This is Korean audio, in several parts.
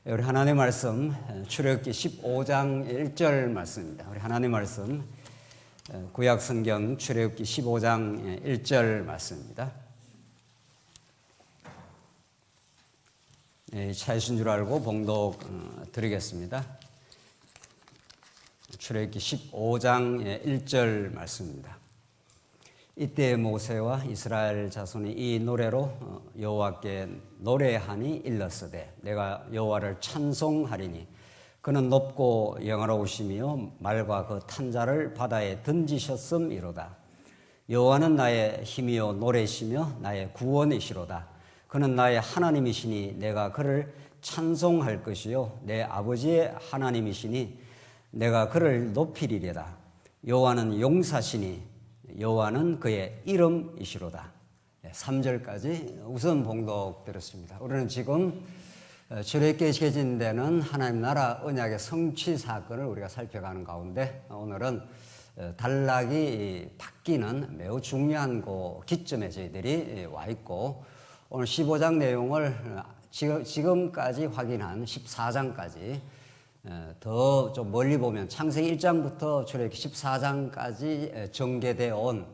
우리 하나님의 말씀 출애굽기 15장 1절 말씀입니다. 우리 하나님의 말씀 구약 성경 출애굽기 15장 1절 말씀입니다. 차이신 줄 알고 봉독 드리겠습니다. 출애굽기 15장 1절 말씀입니다. 이때 모세와 이스라엘 자손이 이 노래로 여호와께 노래하니 일렀으되 내가 여호와를 찬송하리니 그는 높고 영화로우시며 말과 그 탄자를 바다에 던지셨음이로다. 여호와는 나의 힘이요 노래시며 나의 구원이시로다. 그는 나의 하나님이시니 내가 그를 찬송할 것이요 내 아버지의 하나님이시니 내가 그를 높이리로다. 여호와는 용사시니 여호와는 그의 이름이시로다. 3절까지 우선 봉독 드렸습니다. 우리는 지금 출애굽기에 기록된 하나님 나라 언약의 성취 사건을 우리가 살펴가는 가운데 오늘은 단락이 바뀌는 매우 중요한 그 기점에 저희들이 와 있고 오늘 15장 내용을 지금까지 확인한 14장까지 더 좀 멀리 보면 창세기 1장부터 출애굽기 14장까지 전개되어 온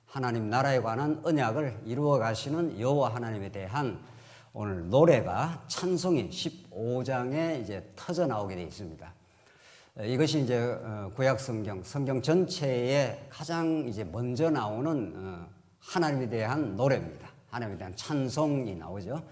하나님 나라에 관한 언약을 이루어 가시는 여호와 하나님에 대한 오늘 노래가 찬송이 15장에 이제 터져 나오게 되어 있습니다. 이것이 이제 구약 성경 전체에 가장 이제 먼저 나오는 하나님에 대한 노래입니다. 하나님에 대한 찬송이 나오죠.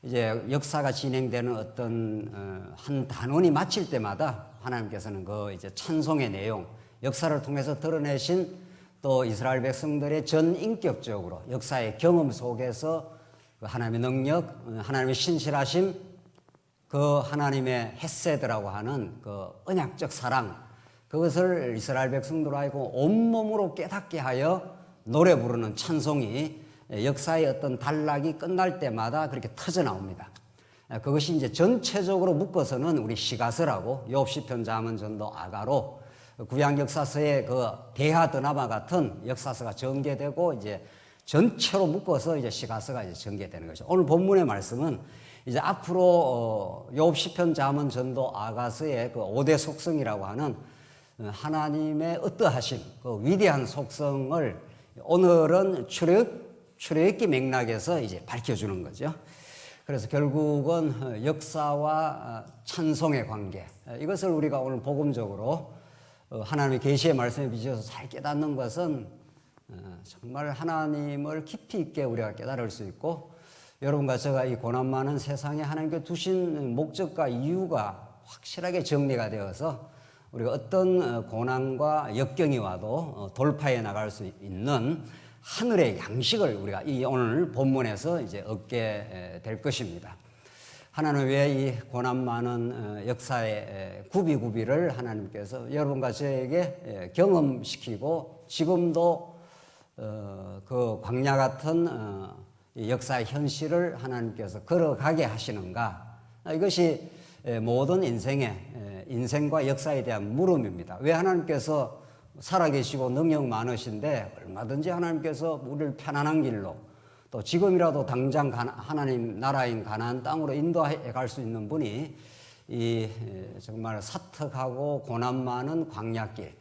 이제 역사가 진행되는 어떤 한 단원이 마칠 때마다 하나님께서는 그 이제 찬송의 내용, 역사를 통해서 드러내신 또 이스라엘 백성들의 전인격적으로 역사의 경험 속에서 그 하나님의 능력, 하나님의 신실하심, 그 하나님의 헤세드라고 하는 그 언약적 사랑, 그것을 이스라엘 백성들로 하여금 온몸으로 깨닫게 하여 노래 부르는 찬송이 역사의 어떤 단락이 끝날 때마다 그렇게 터져 나옵니다. 그것이 이제 전체적으로 묶어서는 우리 시가서라고 욥 시편 잠언 전도 아가로 구약 역사서의 그 대하 드라마 같은 역사서가 전개되고 이제 전체로 묶어서 이제 시가서가 이제 전개되는 거죠. 오늘 본문의 말씀은 이제 앞으로 욥 시편 잠언 전도 아가서의 그 5대 속성이라고 하는 하나님의 어떠하심, 그 위대한 속성을 오늘은 출애굽기 맥락에서 이제 밝혀주는 거죠. 그래서 결국은 역사와 찬송의 관계, 이것을 우리가 오늘 복음적으로 하나님의 계시의 말씀에 비춰서 잘 깨닫는 것은 정말 하나님을 깊이 있게 우리가 깨달을 수 있고, 여러분과 제가 이 고난 많은 세상에 하나님께 두신 목적과 이유가 확실하게 정리가 되어서 우리가 어떤 고난과 역경이 와도 돌파해 나갈 수 있는 하늘의 양식을 우리가 이 오늘 본문에서 이제 얻게 될 것입니다. 하나는 왜 이 고난 많은 역사의 구비구비를 하나님께서 여러분과 저에게 경험시키고 지금도 그 광야 같은 역사의 현실을 하나님께서 걸어가게 하시는가? 이것이 모든 인생과 역사에 대한 물음입니다. 왜 하나님께서 살아계시고 능력 많으신데 얼마든지 하나님께서 우리를 편안한 길로 또 지금이라도 당장 하나님 나라인 가나안 땅으로 인도해 갈 수 있는 분이 이 정말 사특하고 고난 많은 광야길,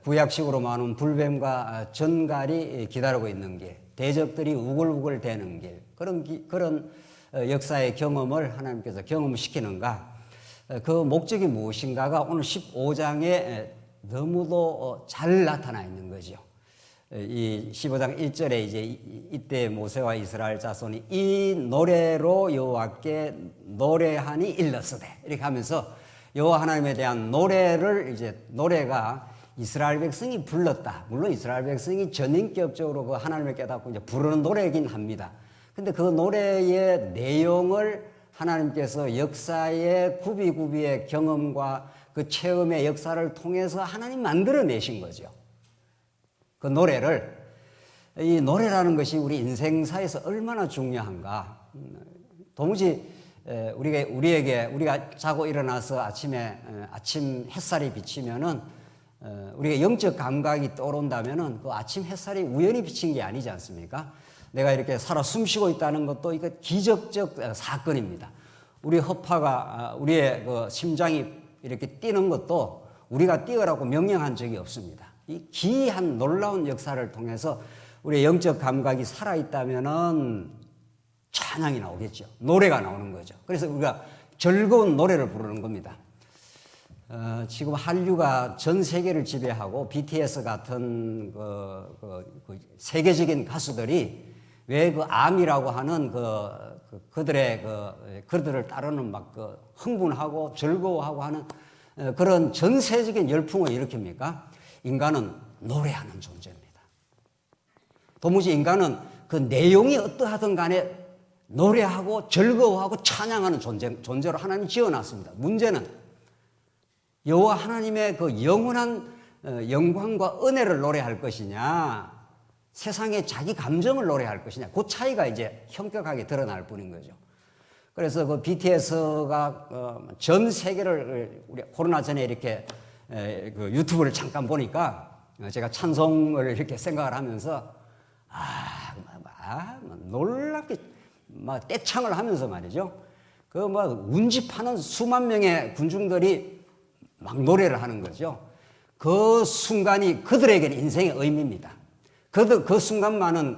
구약식으로 말하면 불뱀과 전갈이 기다리고 있는 길, 대적들이 우글우글 대는 길, 그런 역사의 경험을 하나님께서 경험시키는가? 그 목적이 무엇인가가 오늘 15장에 너무도 잘 나타나 있는 거죠. 이 15장 1절에 이제 이때 모세와 이스라엘 자손이 이 노래로 여호와께 노래하니 일렀으되 이렇게 하면서 여호와 하나님에 대한 노래가 이스라엘 백성이 불렀다. 물론 이스라엘 백성이 전인격적으로 그 하나님을 깨닫고 이제 부르는 노래이긴 합니다. 근데 그 노래의 내용을 하나님께서 역사의 구비구비의 경험과 그 체험의 역사를 통해서 하나님 만들어내신 거죠. 그 노래를, 이 노래라는 것이 우리 인생사에서 얼마나 중요한가. 도무지 우리가 자고 일어나서 아침 햇살이 비치면은 우리가 영적 감각이 떠오른다면은 그 아침 햇살이 우연히 비친 게 아니지 않습니까? 내가 이렇게 살아 숨쉬고 있다는 것도 이거 기적적 사건입니다. 우리 허파가 우리의 그 심장이 이렇게 뛰는 것도 우리가 뛰어라고 명령한 적이 없습니다. 이 기이한 놀라운 역사를 통해서 우리의 영적 감각이 살아있다면은 찬양이 나오겠죠. 노래가 나오는 거죠. 그래서 우리가 즐거운 노래를 부르는 겁니다. 지금 한류가 전 세계를 지배하고 BTS 같은 세계적인 가수들이 왜 그 암이라고 하는 그들을 따르는 막 흥분하고 즐거워하고 하는 그런 전 세계적인 열풍을 일으킵니까? 인간은 노래하는 존재입니다. 도무지 인간은 그 내용이 어떠하든 간에 노래하고 즐거워하고 찬양하는 존재로 하나님이 지어놨습니다. 문제는 여호와 하나님의 그 영원한 영광과 은혜를 노래할 것이냐, 세상의 자기 감정을 노래할 것이냐, 그 차이가 이제 현격하게 드러날 뿐인 거죠. 그래서 그 BTS가 전 세계를 우리 코로나 전에 이렇게 그 유튜브를 잠깐 보니까 제가 찬송을 이렇게 생각을 하면서 놀랍게 막 떼창을 하면서 말이죠. 그 뭐 운집하는 수만 명의 군중들이 막 노래를 하는 거죠. 그 순간이 그들에게는 인생의 의미입니다. 그 순간만은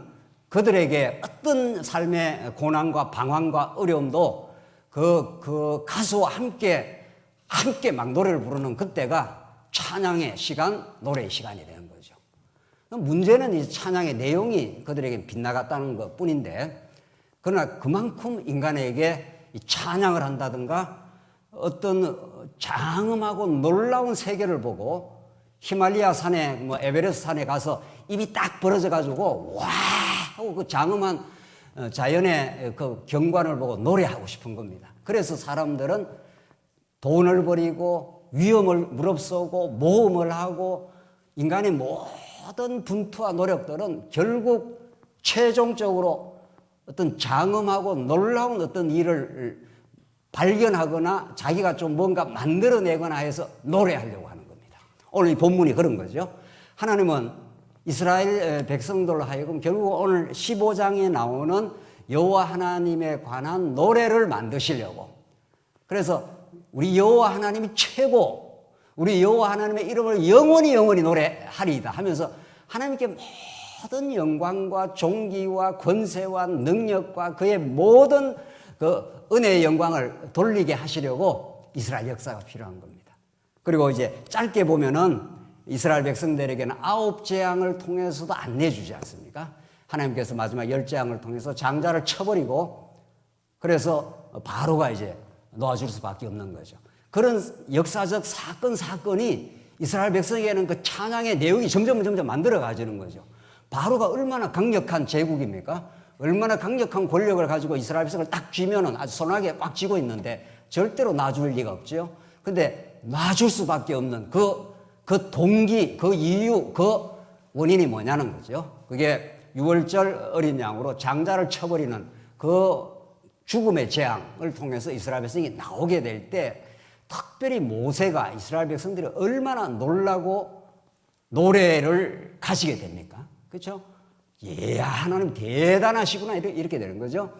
그들에게 어떤 삶의 고난과 방황과 어려움도 그 가수와 함께 막 노래를 부르는 그때가 찬양의 시간, 노래의 시간이 되는 거죠. 문제는 이 찬양의 내용이 그들에게 빗나갔다는 것 뿐인데, 그러나 그만큼 인간에게 이 찬양을 한다든가 어떤 장엄하고 놀라운 세계를 보고 히말리아 산에 뭐 에베레스트 산에 가서 입이 딱 벌어져 가지고 와 하고 그 장엄한 자연의 그 경관을 보고 노래하고 싶은 겁니다. 그래서 사람들은 돈을 버리고 위험을 무릅쓰고 모험을 하고 인간의 모든 분투와 노력들은 결국 최종적으로 어떤 장엄하고 놀라운 어떤 일을 발견하거나 자기가 좀 뭔가 만들어내거나 해서 노래하려고 하는 겁니다. 오늘 이 본문이 그런 거죠. 하나님은 이스라엘 백성들로 하여금 결국 오늘 15장에 나오는 여호와 하나님에 관한 노래를 만드시려고, 그래서 우리 여호와 하나님이 최고, 우리 여호와 하나님의 이름을 영원히 노래하리이다 하면서 하나님께 모든 영광과 존귀와 권세와 능력과 그의 모든 그 은혜의 영광을 돌리게 하시려고 이스라엘 역사가 필요한 겁니다. 그리고 이제 짧게 보면은 이스라엘 백성들에게는 9재앙을 통해서도 안 내주지 않습니까? 하나님께서 마지막 10재앙을 통해서 장자를 쳐버리고 그래서 바로가 이제 놓아줄 수밖에 없는 거죠. 그런 역사적 사건이 이스라엘 백성에게는 그 찬양의 내용이 점점 만들어 가지는 거죠. 바로가 얼마나 강력한 제국입니까? 얼마나 강력한 권력을 가지고 이스라엘 백성을 딱 쥐면은 아주 손아귀에 꽉 쥐고 있는데 절대로 놔줄 리가 없죠. 근데 놔줄 수밖에 없는 그 동기, 그 이유, 그 원인이 뭐냐는 거죠. 그게 6월절 어린 양으로 장자를 쳐버리는 그 죽음의 재앙을 통해서 이스라엘 백성이 나오게 될 때 특별히 모세가 이스라엘 백성들이 얼마나 놀라고 노래를 가지게 됩니까? 그렇죠? 야, 하나님 대단하시구나 이렇게 되는 거죠.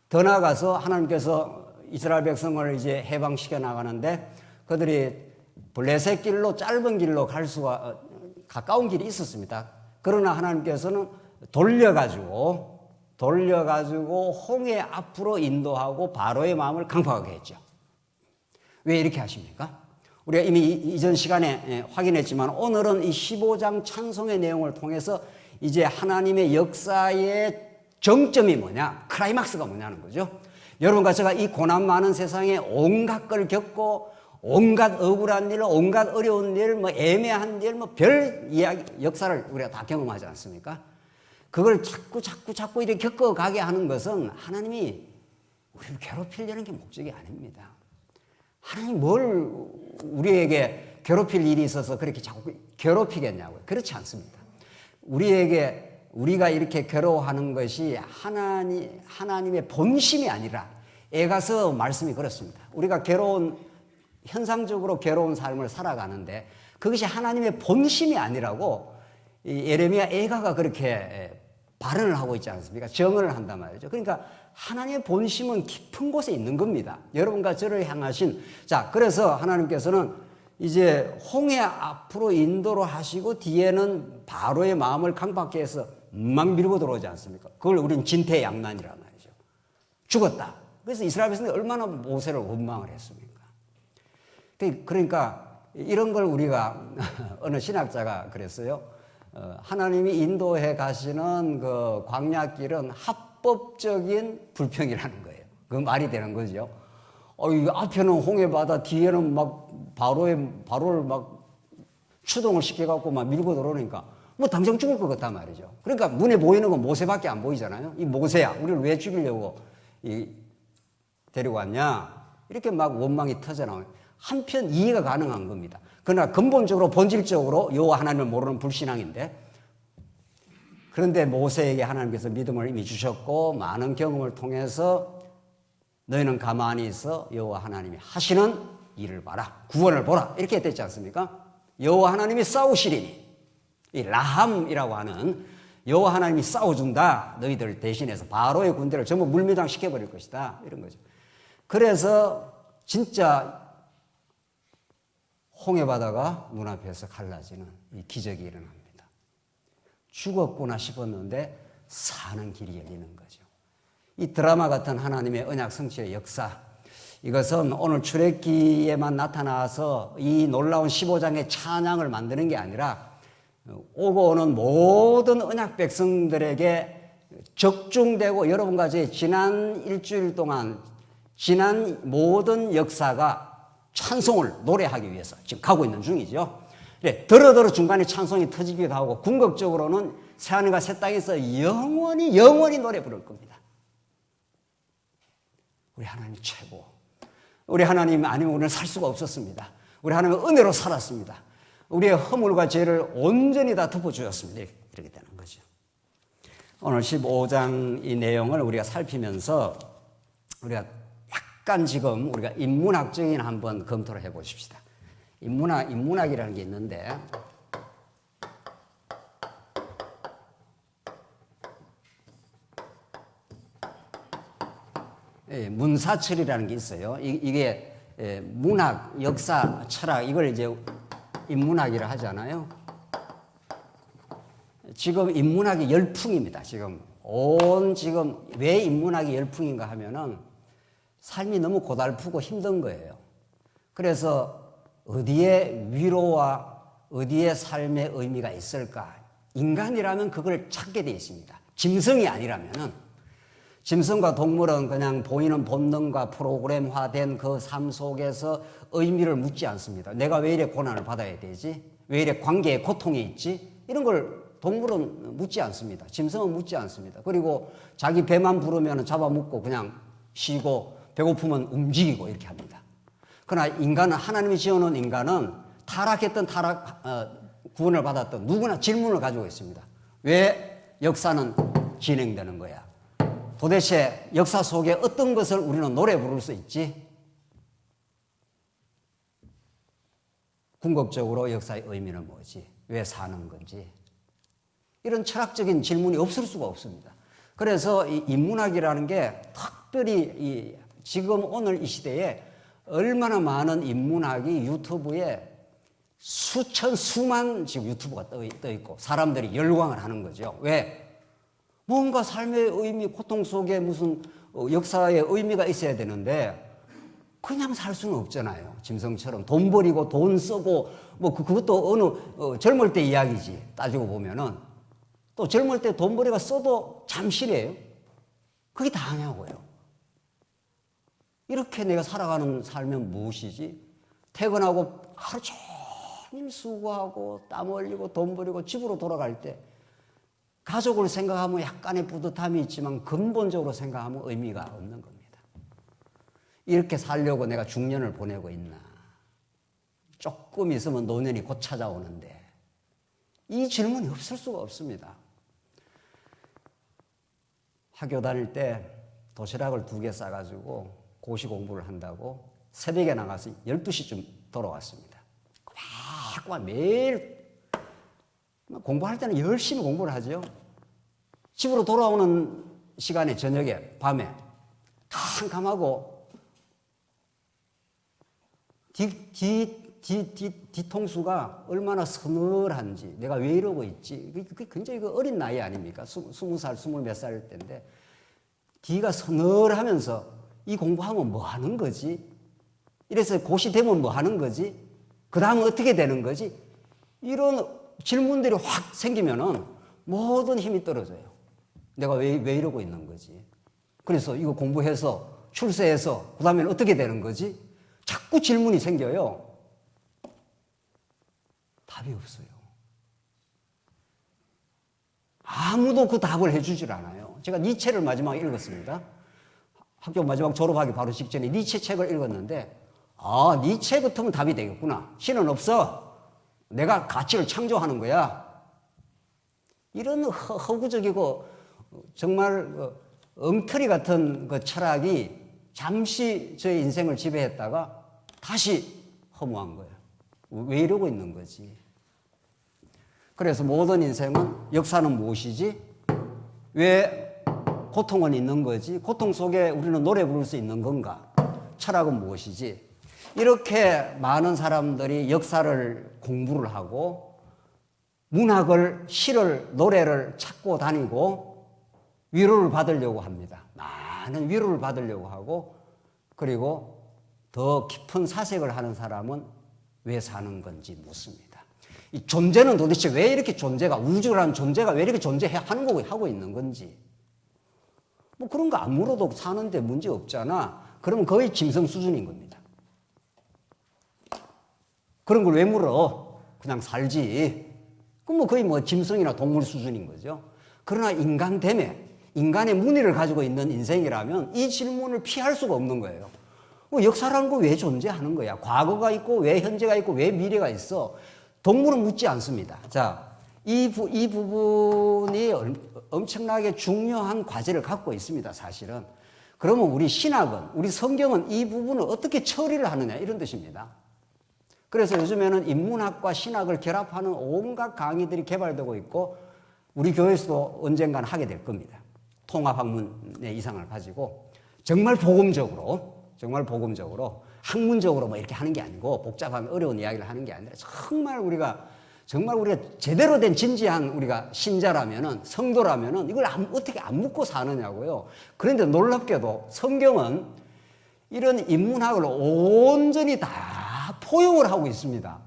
더 나아가서 하나님께서 이스라엘 백성을 이제 해방시켜 나가는데 그들이 블레셋 길로 짧은 길로 갈 수가 가까운 길이 있었습니다. 그러나 하나님께서는 돌려가지고 홍해 앞으로 인도하고 바로의 마음을 강팍하게 했죠. 왜 이렇게 하십니까? 우리가 이미 이전 시간에 확인했지만 오늘은 이 15장 찬송의 내용을 통해서 이제 하나님의 역사의 정점이 뭐냐, 클라이막스가 뭐냐는 거죠. 여러분과 제가 이 고난 많은 세상에 온갖 걸 겪고 온갖 억울한 일, 온갖 어려운 일, 뭐 애매한 일, 뭐 별 이야기, 역사를 우리가 다 경험하지 않습니까? 그걸 자꾸 이렇게 겪어가게 하는 것은 하나님이 우리를 괴롭히려는 게 목적이 아닙니다. 하나님 뭘 우리에게 괴롭힐 일이 있어서 그렇게 자꾸 괴롭히겠냐고요. 그렇지 않습니다. 우리가 이렇게 괴로워하는 것이 하나님의 본심이 아니라, 에가서 말씀이 그렇습니다. 우리가 현상적으로 괴로운 삶을 살아가는데 그것이 하나님의 본심이 아니라고 이 예레미야 애가가 그렇게 발언을 하고 있지 않습니까? 정언을 한단 말이죠. 그러니까 하나님의 본심은 깊은 곳에 있는 겁니다. 여러분과 저를 향하신. 자, 그래서 하나님께서는 이제 홍해 앞으로 인도를 하시고 뒤에는 바로의 마음을 강박케 해서 막 밀고 들어오지 않습니까? 그걸 우리는 진퇴양난이란 말이죠. 죽었다. 그래서 이스라엘 백성들이 얼마나 모세를 원망을 했습니까? 그러니까 이런 걸 우리가 어느 신학자가 그랬어요. 하나님이 인도해 가시는 그 광야길은 합법적인 불평이라는 거예요. 그 말이 되는 거죠. 앞에는 홍해바다, 뒤에는 막 바로를 막 추동을 시켜갖고 막 밀고 들어오니까 뭐 당장 죽을 것 같단 말이죠. 그러니까 눈에 보이는 건 모세밖에 안 보이잖아요. 이 모세야, 우리를 왜 죽이려고 데리고 왔냐? 이렇게 막 원망이 터져나와요. 한편 이해가 가능한 겁니다. 그러나 근본적으로 본질적으로 여호와 하나님을 모르는 불신앙인데, 그런데 모세에게 하나님께서 믿음을 이미 주셨고 많은 경험을 통해서 너희는 가만히 있어 여호와 하나님이 하시는 일을 봐라, 구원을 보라, 이렇게 됐지 않습니까? 여호와 하나님이 싸우시리니, 이 라함이라고 하는 여호와 하나님이 싸워준다, 너희들 대신해서 바로의 군대를 전부 물매장 시켜버릴 것이다, 이런 거죠. 그래서 진짜 홍해바다가 눈앞에서 갈라지는 이 기적이 일어납니다. 죽었구나 싶었는데 사는 길이 열리는 거죠. 이 드라마 같은 하나님의 언약 성취의 역사, 이것은 오늘 출애굽기에만 나타나서 이 놀라운 15장의 찬양을 만드는 게 아니라 오고 오는 모든 언약 백성들에게 적중되고, 여러분과 제 지난 일주일 동안 지난 모든 역사가 찬송을 노래하기 위해서 지금 가고 있는 중이죠. 네, 더러더러 중간에 찬송이 터지기도 하고, 궁극적으로는 새하늘과 새 땅에서 영원히 노래 부를 겁니다. 우리 하나님 최고. 우리 하나님 아니면 우리는 살 수가 없었습니다. 우리 하나님은 은혜로 살았습니다. 우리의 허물과 죄를 온전히 다 덮어주었습니다. 이렇게 되는 거죠. 오늘 15장 이 내용을 우리가 살피면서 우리가 약간 지금 우리가 인문학적인 한번 검토를 해보십시다. 인문학이라는 게 있는데, 문사철이라는 게 있어요. 이게 문학, 역사, 철학, 이걸 이제 인문학이라 하잖아요. 지금 인문학이 열풍입니다. 지금 왜 인문학이 열풍인가 하면은 삶이 너무 고달프고 힘든 거예요. 그래서 어디에 위로와 어디에 삶의 의미가 있을까? 인간이라면 그걸 찾게 되어 있습니다. 짐승이 아니라면은, 짐승과 동물은 그냥 보이는 본능과 프로그램화된 그 삶 속에서 의미를 묻지 않습니다. 내가 왜 이래 고난을 받아야 되지? 왜 이래 관계에 고통이 있지? 이런 걸 동물은 묻지 않습니다. 짐승은 묻지 않습니다. 그리고 자기 배만 부르면 잡아먹고 그냥 쉬고, 배고프면 움직이고 이렇게 합니다. 그러나 인간은, 하나님이 지어놓은 인간은 타락했던 구원을 받았던 누구나 질문을 가지고 있습니다. 왜 역사는 진행되는 거야? 도대체 역사 속에 어떤 것을 우리는 노래 부를 수 있지? 궁극적으로 역사의 의미는 뭐지? 왜 사는 건지? 이런 철학적인 질문이 없을 수가 없습니다. 그래서 이 인문학이라는 게 특별히 지금 오늘 이 시대에 얼마나 많은 인문학이 유튜브에 수만 지금 유튜브가 떠 있고 사람들이 열광을 하는 거죠. 왜? 뭔가 삶의 의미, 고통 속에 무슨 역사의 의미가 있어야 되는데 그냥 살 수는 없잖아요. 짐승처럼 돈 버리고 돈 쓰고 뭐 그것도 어느 젊을 때 이야기지. 따지고 보면은 또 젊을 때 돈 버리고 써도 잠시래요. 그게 다냐고요. 이렇게 내가 살아가는 삶은 무엇이지? 퇴근하고 하루 종일 수고하고 땀 흘리고 돈 버리고 집으로 돌아갈 때 가족을 생각하면 약간의 뿌듯함이 있지만 근본적으로 생각하면 의미가 없는 겁니다. 이렇게 살려고 내가 중년을 보내고 있나? 조금 있으면 노년이 곧 찾아오는데 이 질문이 없을 수가 없습니다. 학교 다닐 때 도시락을 2개 싸가지고 고시 공부를 한다고 새벽에 나가서 12시쯤 돌아왔습니다. 막 매일 공부할 때는 열심히 공부를 하죠. 집으로 돌아오는 시간에 저녁에 밤에 캄캄하고 뒤통수가 얼마나 서늘한지 내가 왜 이러고 있지? 그게 굉장히 어린 나이 아닙니까? 20살, 20몇 살 때인데 뒤가 서늘하면서 이 공부하면 뭐 하는 거지? 이래서 고시 되면 뭐 하는 거지? 그 다음은 어떻게 되는 거지? 이런 질문들이 확 생기면은 모든 힘이 떨어져요. 내가 왜 이러고 있는 거지? 그래서 이거 공부해서 출세해서 그 다음엔 어떻게 되는 거지? 자꾸 질문이 생겨요. 답이 없어요. 아무도 그 답을 해주질 않아요. 제가 니체를 마지막에 읽었습니다. 학교 마지막 졸업하기 바로 직전에 니체 책을 읽었는데 니체 같으면 답이 되겠구나. 신은 없어. 내가 가치를 창조하는 거야. 이런 허구적이고 정말 엉터리 같은 그 철학이 잠시 저의 인생을 지배했다가 다시 허무한 거예요. 왜 이러고 있는 거지? 그래서 모든 인생은 역사는 무엇이지? 왜 고통은 있는 거지? 고통 속에 우리는 노래 부를 수 있는 건가? 철학은 무엇이지? 이렇게 많은 사람들이 역사를 공부를 하고 문학을, 시를, 노래를 찾고 다니고 위로를 받으려고 합니다. 많은 위로를 받으려고 하고 그리고 더 깊은 사색을 하는 사람은 왜 사는 건지 묻습니다. 이 존재는 도대체 왜 이렇게 우주라는 존재가 왜 이렇게 존재하는 거고 하고 있는 건지. 뭐 그런 거 안 물어도 사는데 문제 없잖아. 그러면 거의 짐승 수준인 겁니다. 그런 걸 왜 물어? 그냥 살지. 그럼 뭐 거의 짐승이나 동물 수준인 거죠. 그러나 인간의 무늬를 가지고 있는 인생이라면 이 질문을 피할 수가 없는 거예요. 역사라는 거 왜 존재하는 거야? 과거가 있고 왜 현재가 있고 왜 미래가 있어? 동물은 묻지 않습니다. 자, 이 부분이 엄청나게 중요한 과제를 갖고 있습니다, 사실은. 그러면 우리 신학은, 우리 성경은 이 부분을 어떻게 처리를 하느냐, 이런 뜻입니다. 그래서 요즘에는 인문학과 신학을 결합하는 온갖 강의들이 개발되고 있고, 우리 교회에서도 언젠가는 하게 될 겁니다. 통합학문의 이상을 가지고, 정말 복음적으로, 학문적으로 뭐 이렇게 하는 게 아니고, 복잡한 어려운 이야기를 하는 게 아니라, 정말 우리가 제대로 된 진지한 우리가 신자라면은, 성도라면은 이걸 어떻게 안 묻고 사느냐고요. 그런데 놀랍게도 성경은 이런 인문학을 온전히 다 포용을 하고 있습니다.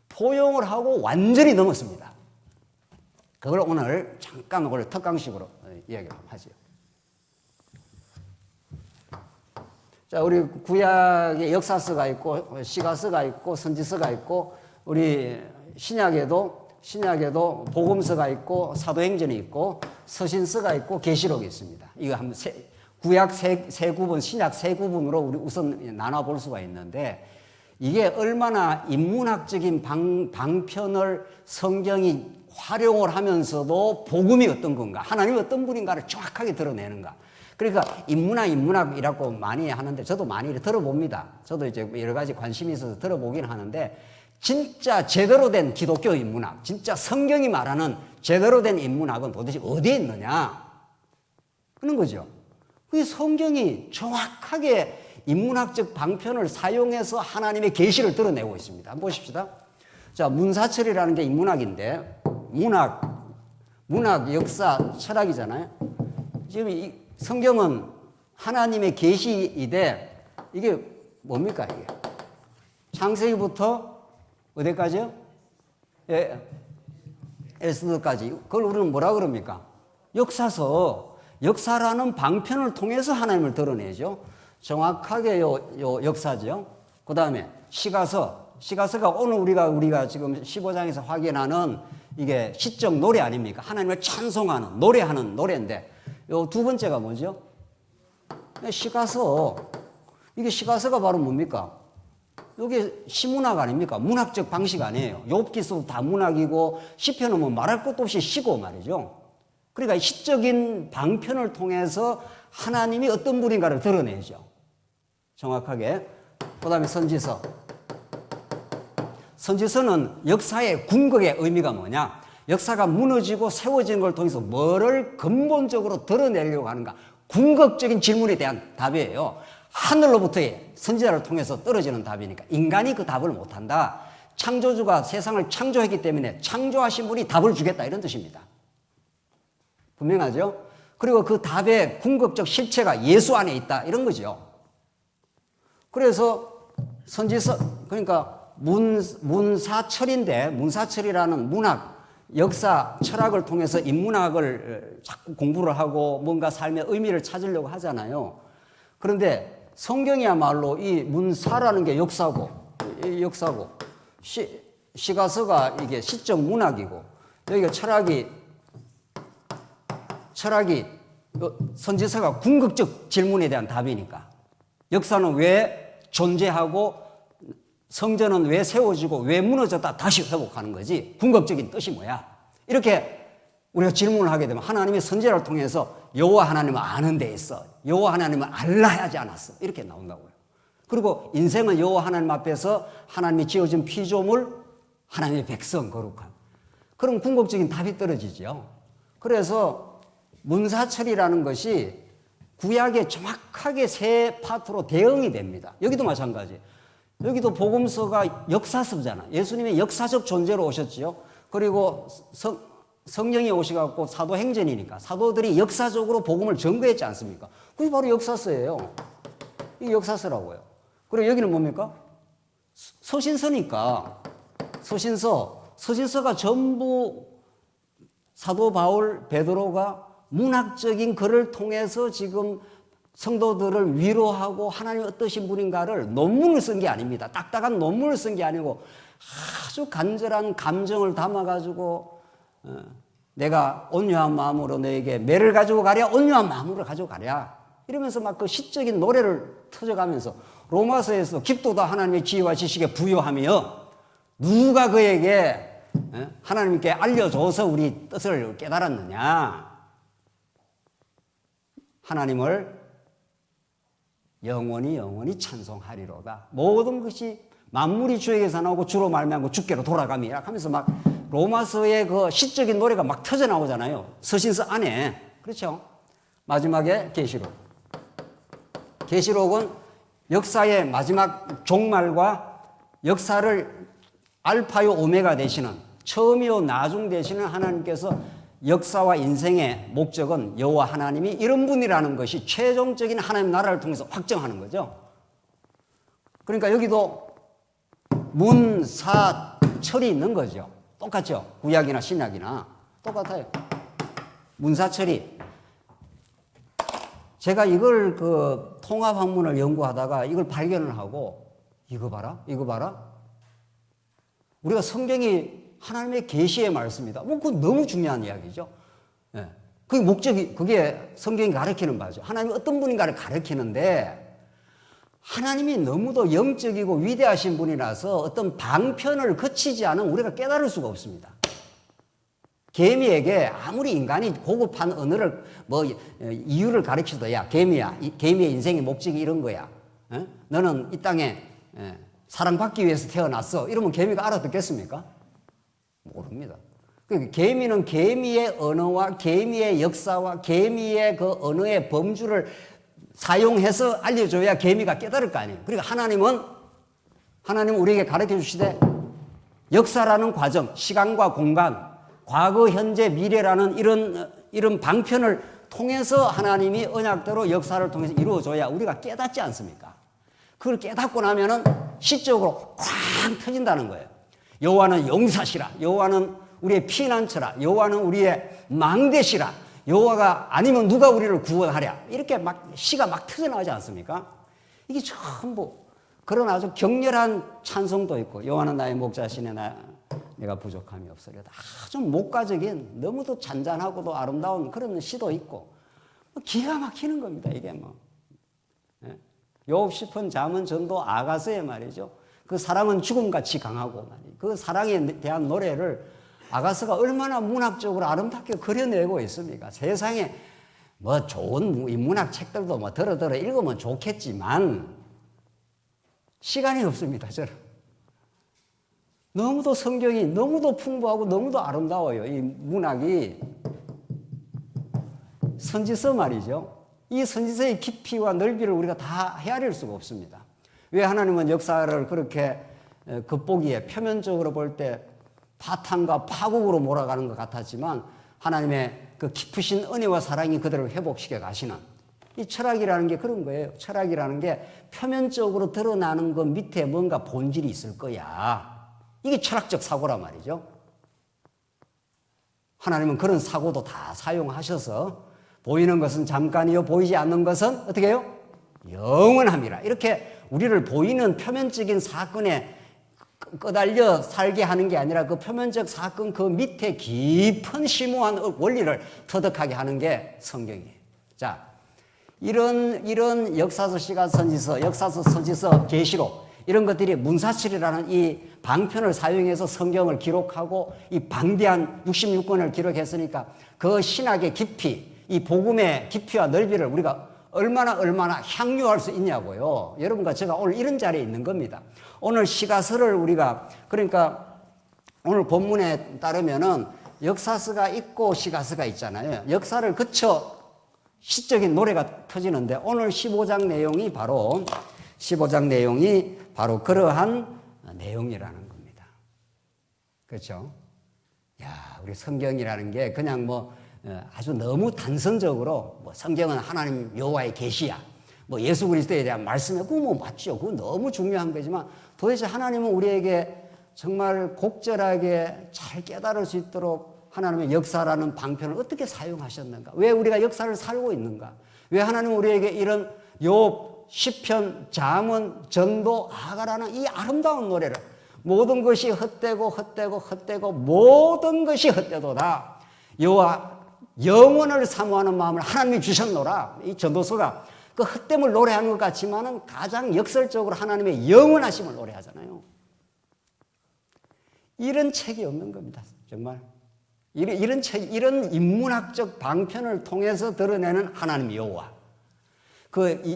포용을 하고 완전히 넘었습니다. 그걸 오늘 잠깐 특강식으로 이야기를 하죠. 자, 우리 구약에 역사서가 있고 시가서가 있고 선지서가 있고 우리 신약에도 복음서가 있고 사도행전이 있고 서신서가 있고 계시록이 있습니다. 이거 한번 구약 세 구분, 신약 세 구분으로 우리 우선 나눠 볼 수가 있는데 이게 얼마나 인문학적인 방편을 성경이 활용을 하면서도 복음이 어떤 건가, 하나님이 어떤 분인가를 정확하게 드러내는가. 그러니까 인문학이라고 많이 하는데 저도 많이 들어봅니다. 저도 이제 여러 가지 관심이 있어서 들어보긴 하는데 진짜 제대로 된 기독교 인문학, 진짜 성경이 말하는 제대로 된 인문학은 도대체 어디에 있느냐 하는 거죠. 그 성경이 정확하게 인문학적 방편을 사용해서 하나님의 계시를 드러내고 있습니다. 한번 보십시다. 자, 문사철이라는 게 인문학인데 문학, 역사, 철학이잖아요. 지금 이 성경은 하나님의 계시이되 이게 뭡니까 이게? 창세기부터 어디까지요? 예, 에스더까지. 그걸 우리는 뭐라 그럽니까? 역사라는 방편을 통해서 하나님을 드러내죠. 정확하게 요 역사죠. 그 다음에 시가서가 오늘 우리가 지금 15장에서 확인하는 이게 시적 노래 아닙니까? 하나님을 찬송하는, 노래하는 노래인데, 요 두 번째가 뭐죠? 시가서. 이게 시가서가 바로 뭡니까? 이게 시문학 아닙니까? 문학적 방식 아니에요. 욥기서도 다 문학이고, 시편은 뭐 말할 것도 없이 시고 말이죠. 그러니까 시적인 방편을 통해서 하나님이 어떤 분인가를 드러내죠. 정확하게. 그 다음에 선지서는 역사의 궁극의 의미가 뭐냐? 역사가 무너지고 세워지는 걸 통해서 뭐를 근본적으로 드러내려고 하는가? 궁극적인 질문에 대한 답이에요. 하늘로부터의 선지자를 통해서 떨어지는 답이니까 인간이 그 답을 못한다. 창조주가 세상을 창조했기 때문에 창조하신 분이 답을 주겠다 이런 뜻입니다. 분명하죠? 그리고 그 답의 궁극적 실체가 예수 안에 있다 이런 거죠. 그래서 선지서 그러니까 문사철인데 문사철이라는 문학 역사 철학을 통해서 인문학을 자꾸 공부를 하고 뭔가 삶의 의미를 찾으려고 하잖아요. 그런데 성경이야말로 이 문사라는 게 역사고 시가서가 이게 시적 문학이고 여기가 철학이 선지서가 궁극적 질문에 대한 답이니까 역사는 왜 존재하고 성전은 왜 세워지고 왜 무너졌다 다시 회복하는 거지 궁극적인 뜻이 뭐야 이렇게 우리가 질문을 하게 되면 하나님의 선지자를 통해서 여호와 하나님을 아는 데 있어 여호와 하나님을 알라야 하지 않았어 이렇게 나온다고요. 그리고 인생은 여호와 하나님 앞에서 하나님이 지어준 피조물 하나님의 백성 거룩한 그런 궁극적인 답이 떨어지죠. 그래서 문사철이라는 것이 구약에 정확하게 세 파트로 대응이 됩니다. 여기도 마찬가지. 여기도 복음서가 역사서잖아. 예수님의 역사적 존재로 오셨지요. 그리고 성령이 오셔갖고 사도행전이니까 사도들이 역사적으로 복음을 전거했지 않습니까? 그게 바로 역사서예요. 이게 역사서라고요. 그리고 여기는 뭡니까? 서신서니까 서신서가 전부 사도 바울, 베드로가 문학적인 글을 통해서 지금 성도들을 위로하고 하나님이 어떠신 분인가를 논문을 쓴 게 아닙니다. 딱딱한 논문을 쓴 게 아니고 아주 간절한 감정을 담아가지고 내가 온유한 마음으로 너에게 매를 가지고 가랴 온유한 마음으로 가지고 가랴 이러면서 막 그 시적인 노래를 터져가면서 로마서에서 깊도다 하나님의 지혜와 지식에 부여하며 누가 그에게 하나님께 알려줘서 우리 뜻을 깨달았느냐 하나님을 영원히 찬송하리로다. 모든 것이 만물이 주에게서 나오고 주로 말미암고 주께로 돌아감이라 하면서 막 로마서의 그 시적인 노래가 막 터져 나오잖아요. 서신서 안에. 그렇죠? 마지막에 계시록은 역사의 마지막 종말과 역사를 알파요 오메가 되시는 처음이요 나중 되시는 하나님께서 역사와 인생의 목적은 여호와 하나님이 이런 분이라는 것이 최종적인 하나님 나라를 통해서 확정하는 거죠. 그러니까 여기도 문사철이 있는 거죠. 똑같죠. 구약이나 신약이나 똑같아요. 문사철이. 제가 이걸 그 통합학문을 연구하다가 이걸 발견을 하고 이거 봐라. 우리가 성경이 하나님의 계시의 말씀이다. 그건 너무 중요한 이야기죠. 예. 그게 목적이, 그게 성경이 가르치는 바죠. 하나님이 어떤 분인가를 가르치는데, 하나님이 너무도 영적이고 위대하신 분이라서 어떤 방편을 거치지 않으면 우리가 깨달을 수가 없습니다. 개미에게 아무리 인간이 고급한 언어를, 이유를 가르쳐도, 야, 개미야. 개미의 인생의 목적이 이런 거야. 너는 이 땅에 사랑받기 위해서 태어났어. 이러면 개미가 알아듣겠습니까? 모릅니다. 그러니까 개미는 개미의 언어와 개미의 역사와 개미의 그 언어의 범주를 사용해서 알려줘야 개미가 깨달을 거 아니에요. 그러니까 하나님은 우리에게 가르쳐 주시되 역사라는 과정, 시간과 공간, 과거, 현재, 미래라는 이런 방편을 통해서 하나님이 언약대로 역사를 통해서 이루어줘야 우리가 깨닫지 않습니까? 그걸 깨닫고 나면은 시적으로 쾅 터진다는 거예요. 여호와는 용사시라. 여호와는 우리의 피난처라. 여호와는 우리의 망대시라. 여호와가 아니면 누가 우리를 구원하랴. 이렇게 막 시가 막 터져나오지 않습니까? 이게 전부 그런 아주 격렬한 찬송도 있고 여호와는 나의 목자시네 내가 부족함이 없으려다. 아주 목가적인 너무도 잔잔하고도 아름다운 그런 시도 있고 기가 막히는 겁니다. 이게 뭐. 욥 시편 잠언 전도 아가서의 말이죠. 그 사랑은 죽음같이 강하고 그 사랑에 대한 노래를 아가서가 얼마나 문학적으로 아름답게 그려내고 있습니까? 세상에 뭐 좋은 인문학 책들도 뭐 들어 읽으면 좋겠지만 시간이 없습니다. 저는. 너무도 성경이 너무도 풍부하고 너무도 아름다워요. 이 문학이 선지서 말이죠. 이 선지서의 깊이와 넓이를 우리가 다 헤아릴 수가 없습니다. 왜 하나님은 역사를 그렇게 겉보기에 표면적으로 볼 때 파탄과 파국으로 몰아가는 것 같았지만 하나님의 그 깊으신 은혜와 사랑이 그들을 회복시켜 가시는 이 철학이라는 게 그런 거예요. 철학이라는 게 표면적으로 드러나는 것 밑에 뭔가 본질이 있을 거야. 이게 철학적 사고란 말이죠. 하나님은 그런 사고도 다 사용하셔서 보이는 것은 잠깐이요 보이지 않는 것은 어떻게 해요? 영원함이라. 이렇게 우리를 보이는 표면적인 사건에 끄달려 살게 하는 게 아니라 그 표면적 사건 그 밑에 깊은 심오한 원리를 터득하게 하는 게 성경이에요. 자, 이런 역사서, 시가선지서, 역사서, 선지서, 계시록 이런 것들이 문사칠이라는 이 방편을 사용해서 성경을 기록하고 이 방대한 66권을 기록했으니까 그 신학의 깊이, 이 복음의 깊이와 넓이를 우리가 얼마나 향유할 수 있냐고요. 여러분과 제가 오늘 이런 자리에 있는 겁니다. 오늘 시가서를 우리가 그러니까 오늘 본문에 따르면은 역사서가 있고 시가서가 있잖아요. 역사를 거쳐 시적인 노래가 터지는데 오늘 15장 내용이 바로 그러한 내용이라는 겁니다. 그렇죠? 야, 우리 성경이라는 게 그냥 뭐 아주 너무 단선적으로 뭐 성경은 하나님 여호와의 계시야. 뭐 예수 그리스도에 대한 말씀이 그거 뭐 맞죠. 그거 너무 중요한 거지만 도대체 하나님은 우리에게 정말 곡절하게 잘 깨달을 수 있도록 하나님의 역사라는 방편을 어떻게 사용하셨는가? 왜 우리가 역사를 살고 있는가? 왜 하나님은 우리에게 이런 욥, 시편, 잠언, 전도, 아가라는 이 아름다운 노래를 모든 것이 헛되고 모든 것이 헛되도다. 여호와 영원을 사모하는 마음을 하나님이 주셨노라. 이 전도서가 그 헛됨을 노래하는 것 같지만은 가장 역설적으로 하나님의 영원하심을 노래하잖아요. 이런 책이 없는 겁니다. 정말. 이런 책, 이런 인문학적 방편을 통해서 드러내는 하나님 여호와.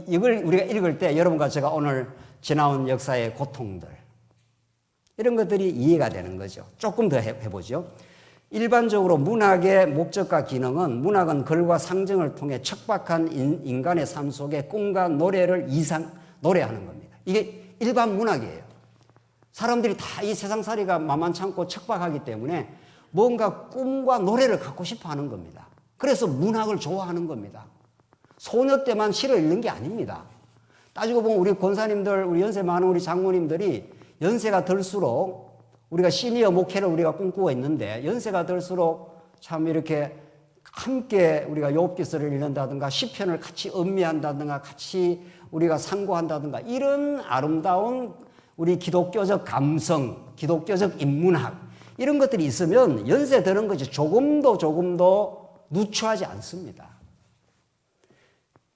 이걸 우리가 읽을 때 여러분과 제가 오늘 지나온 역사의 고통들, 이런 것들이 이해가 되는 거죠. 조금 더 해보죠. 일반적으로 문학의 목적과 기능은 문학은 글과 상징을 통해 척박한 인간의 삶 속에 꿈과 노래를 노래하는 겁니다. 이게 일반 문학이에요. 사람들이 다 이 세상살이가 만만찮고 척박하기 때문에 뭔가 꿈과 노래를 갖고 싶어 하는 겁니다. 그래서 문학을 좋아하는 겁니다. 소녀 때만 시를 읽는 게 아닙니다. 따지고 보면 우리 권사님들, 우리 연세 많은 우리 장모님들이 연세가 들수록 우리가 시니어 목회를 우리가 꿈꾸고 있는데 연세가 들수록 참 이렇게 함께 우리가 욥기서를 읽는다든가 시편을 같이 음미한다든가 같이 우리가 상고한다든가 이런 아름다운 우리 기독교적 감성, 기독교적 인문학 이런 것들이 있으면 연세 드는 것이 조금도 누추하지 않습니다.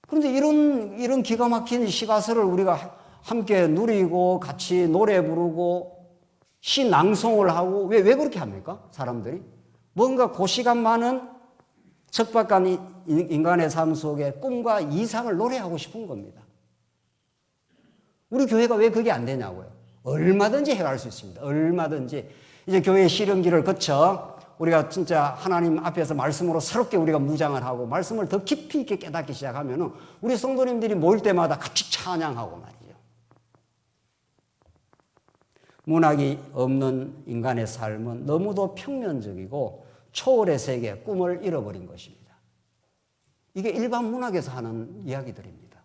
그런데 이런 기가 막힌 시가서를 우리가 함께 누리고 같이 노래 부르고 시 낭송을 하고 왜 그렇게 합니까? 사람들이 뭔가 그 시간만은 척박한 인간의 삶 속에 꿈과 이상을 노래하고 싶은 겁니다. 우리 교회가 왜 그게 안 되냐고요. 얼마든지 해갈 수 있습니다. 얼마든지 이제 교회 실험기를 거쳐 우리가 진짜 하나님 앞에서 말씀으로 새롭게 우리가 무장을 하고 말씀을 더 깊이 있게 깨닫기 시작하면은 우리 성도님들이 모일 때마다 같이 찬양하고 말이죠. 문학이 없는 인간의 삶은 너무도 평면적이고 초월의 세계, 꿈을 잃어버린 것입니다. 이게 일반 문학에서 하는 이야기들입니다.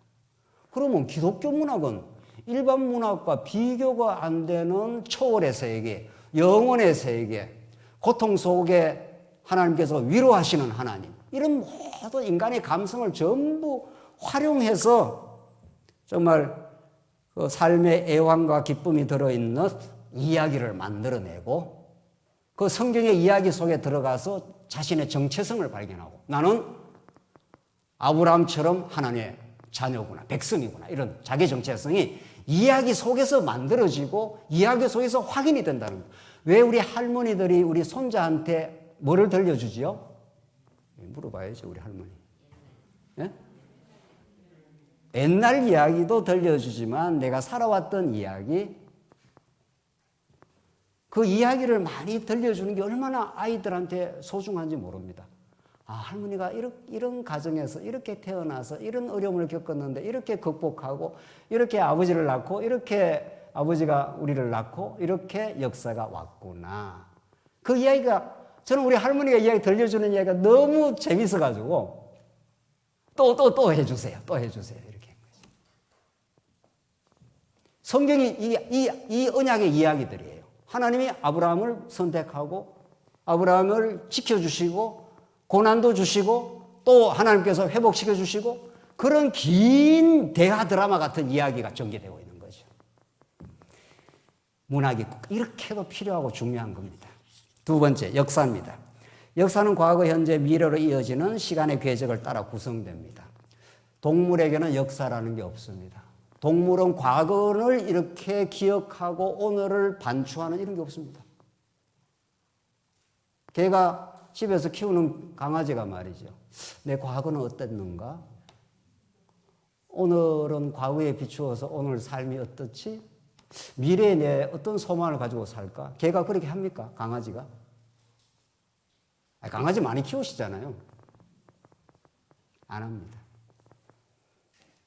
그러면 기독교 문학은 일반 문학과 비교가 안 되는 초월의 세계, 영혼의 세계, 고통 속에 하나님께서 위로하시는 하나님, 이런 모든 인간의 감성을 전부 활용해서 정말 그 삶의 애환과 기쁨이 들어있는 이야기를 만들어내고 그 성경의 이야기 속에 들어가서 자신의 정체성을 발견하고 나는 아브라함처럼 하나님의 자녀구나, 백성이구나, 이런 자기 정체성이 이야기 속에서 만들어지고 이야기 속에서 확인이 된다는 거예요. 왜 우리 할머니들이 우리 손자한테 뭐를 들려주지요? 물어봐야죠, 우리 할머니. 예? 옛날 이야기도 들려주지만 내가 살아왔던 이야기, 그 이야기를 많이 들려주는 게 얼마나 아이들한테 소중한지 모릅니다. 아, 할머니가 이런 가정에서 이렇게 태어나서 이런 어려움을 겪었는데 이렇게 극복하고 이렇게 아버지를 낳고 이렇게 아버지가 우리를 낳고 이렇게 역사가 왔구나. 그 이야기가 저는 우리 할머니가 이야기 들려주는 이야기가 너무 재밌어가지고 또 해주세요. 또 해주세요. 이렇게 한 거죠. 성경이 이 언약의 이야기들이에요. 하나님이 아브라함을 선택하고 아브라함을 지켜주시고 고난도 주시고 또 하나님께서 회복시켜 주시고 그런 긴 대하 드라마 같은 이야기가 전개되고 있는 거죠. 문학이 꼭 이렇게도 필요하고 중요한 겁니다. 두 번째, 역사입니다. 역사는 과거, 현재, 미래로 이어지는 시간의 궤적을 따라 구성됩니다. 동물에게는 역사라는 게 없습니다. 동물은 과거를 이렇게 기억하고 오늘을 반추하는 이런 게 없습니다. 걔가 집에서 키우는 강아지가 말이죠. 내 과거는 어땠는가? 오늘은 과거에 비추어서 오늘 삶이 어떻지? 미래에 내 어떤 소망을 가지고 살까? 걔가 그렇게 합니까? 강아지가? 강아지 많이 키우시잖아요. 안 합니다.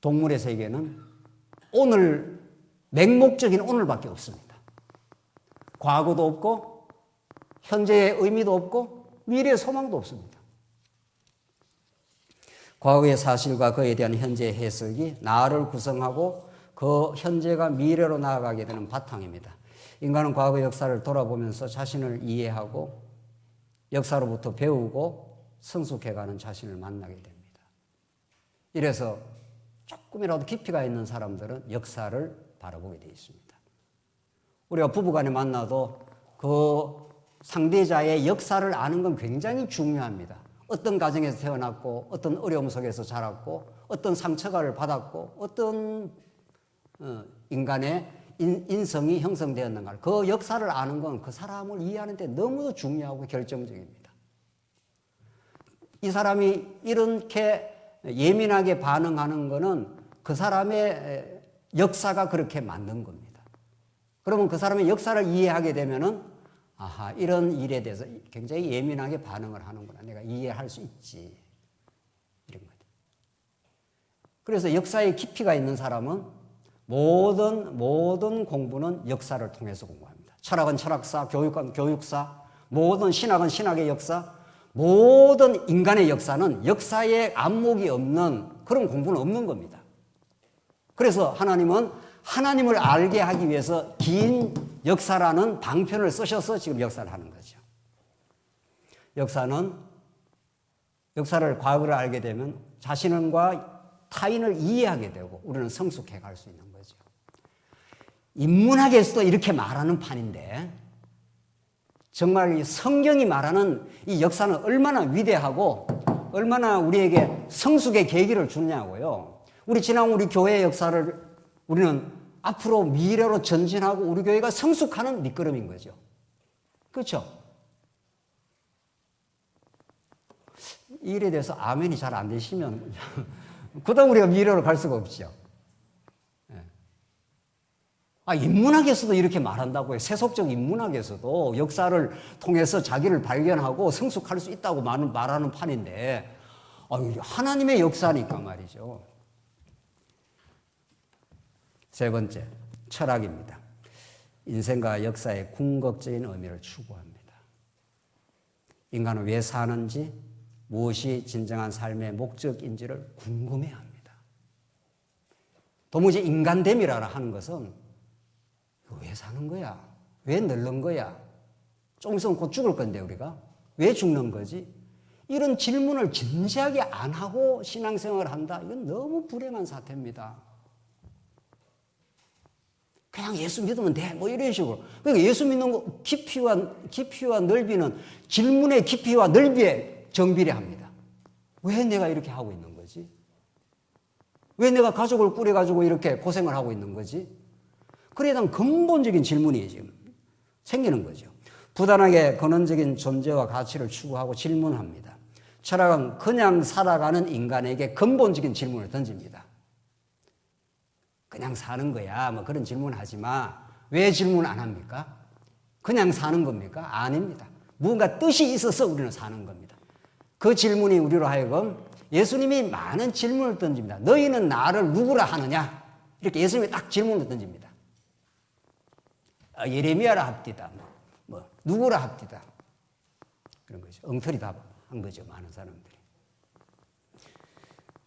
동물의 세계는 오늘, 맹목적인 오늘밖에 없습니다. 과거도 없고 현재의 의미도 없고 미래의 소망도 없습니다. 과거의 사실과 그에 대한 현재의 해석이 나를 구성하고 그 현재가 미래로 나아가게 되는 바탕입니다. 인간은 과거 역사를 돌아보면서 자신을 이해하고 역사로부터 배우고 성숙해가는 자신을 만나게 됩니다. 이래서 조금이라도 깊이가 있는 사람들은 역사를 바라보게 되어 있습니다. 우리가 부부간에 만나도 그 상대자의 역사를 아는 건 굉장히 중요합니다. 어떤 가정에서 태어났고 어떤 어려움 속에서 자랐고 어떤 상처를 받았고 어떤 인간의 인성이 형성되었는가 그 역사를 아는 건 그 사람을 이해하는 데 너무도 중요하고 결정적입니다. 이 사람이 이렇게 예민하게 반응하는 거는 그 사람의 역사가 그렇게 만든 겁니다. 그러면 그 사람의 역사를 이해하게 되면은 아하, 이런 일에 대해서 굉장히 예민하게 반응을 하는구나. 내가 이해할 수 있지. 이런 거죠. 그래서 역사에 깊이가 있는 사람은 모든 공부는 역사를 통해서 공부합니다. 철학은 철학사, 교육은 교육사, 모든 신학은 신학의 역사, 모든 인간의 역사는 역사에 안목이 없는 그런 공부는 없는 겁니다. 그래서 하나님은 하나님을 알게 하기 위해서 긴 역사라는 방편을 쓰셔서 지금 역사를 하는 거죠. 역사를 과거를 알게 되면 자신과 타인을 이해하게 되고 우리는 성숙해 갈 수 있는 거죠. 인문학에서도 이렇게 말하는 판인데 정말 성경이 말하는 이 역사는 얼마나 위대하고 얼마나 우리에게 성숙의 계기를 주냐고요. 우리 교회의 역사를 우리는 앞으로 미래로 전진하고 우리 교회가 성숙하는 밑거름인 거죠. 그렇죠? 이 일에 대해서 아멘이 잘 안 되시면 그다음 우리가 미래로 갈 수가 없죠. 인문학에서도 이렇게 말한다고요. 세속적 인문학에서도 역사를 통해서 자기를 발견하고 성숙할 수 있다고 말하는 판인데 하나님의 역사니까 말이죠. 세 번째, 철학입니다. 인생과 역사의 궁극적인 의미를 추구합니다. 인간은 왜 사는지, 무엇이 진정한 삶의 목적인지를 궁금해합니다. 도무지 인간됨이라 하는 것은 왜 사는 거야? 왜 늙는 거야? 좀 있으면 곧 죽을 건데 우리가 왜 죽는 거지? 이런 질문을 진지하게 안 하고 신앙생활을 한다. 이건 너무 불행한 사태입니다. 그냥 예수 믿으면 돼. 뭐 이런 식으로. 그러니까 예수 믿는 거 깊이와 넓이는 질문의 깊이와 넓이에 정비례합니다. 왜 내가 이렇게 하고 있는 거지? 왜 내가 가족을 꾸려가지고 이렇게 고생을 하고 있는 거지? 그에 대한 근본적인 질문이 지금 생기는 거죠. 부단하게 근원적인 존재와 가치를 추구하고 질문합니다. 철학은 그냥 살아가는 인간에게 근본적인 질문을 던집니다. 그냥 사는 거야. 뭐 그런 질문 하지 마. 왜 질문 안 합니까? 그냥 사는 겁니까? 아닙니다. 무언가 뜻이 있어서 우리는 사는 겁니다. 그 질문이 우리로 하여금 예수님이 많은 질문을 던집니다. 너희는 나를 누구라 하느냐? 이렇게 예수님이 딱 질문을 던집니다. 예레미야라 합디다. 누구라 합디다. 그런 거죠. 엉터리 답한 거죠. 많은 사람들이.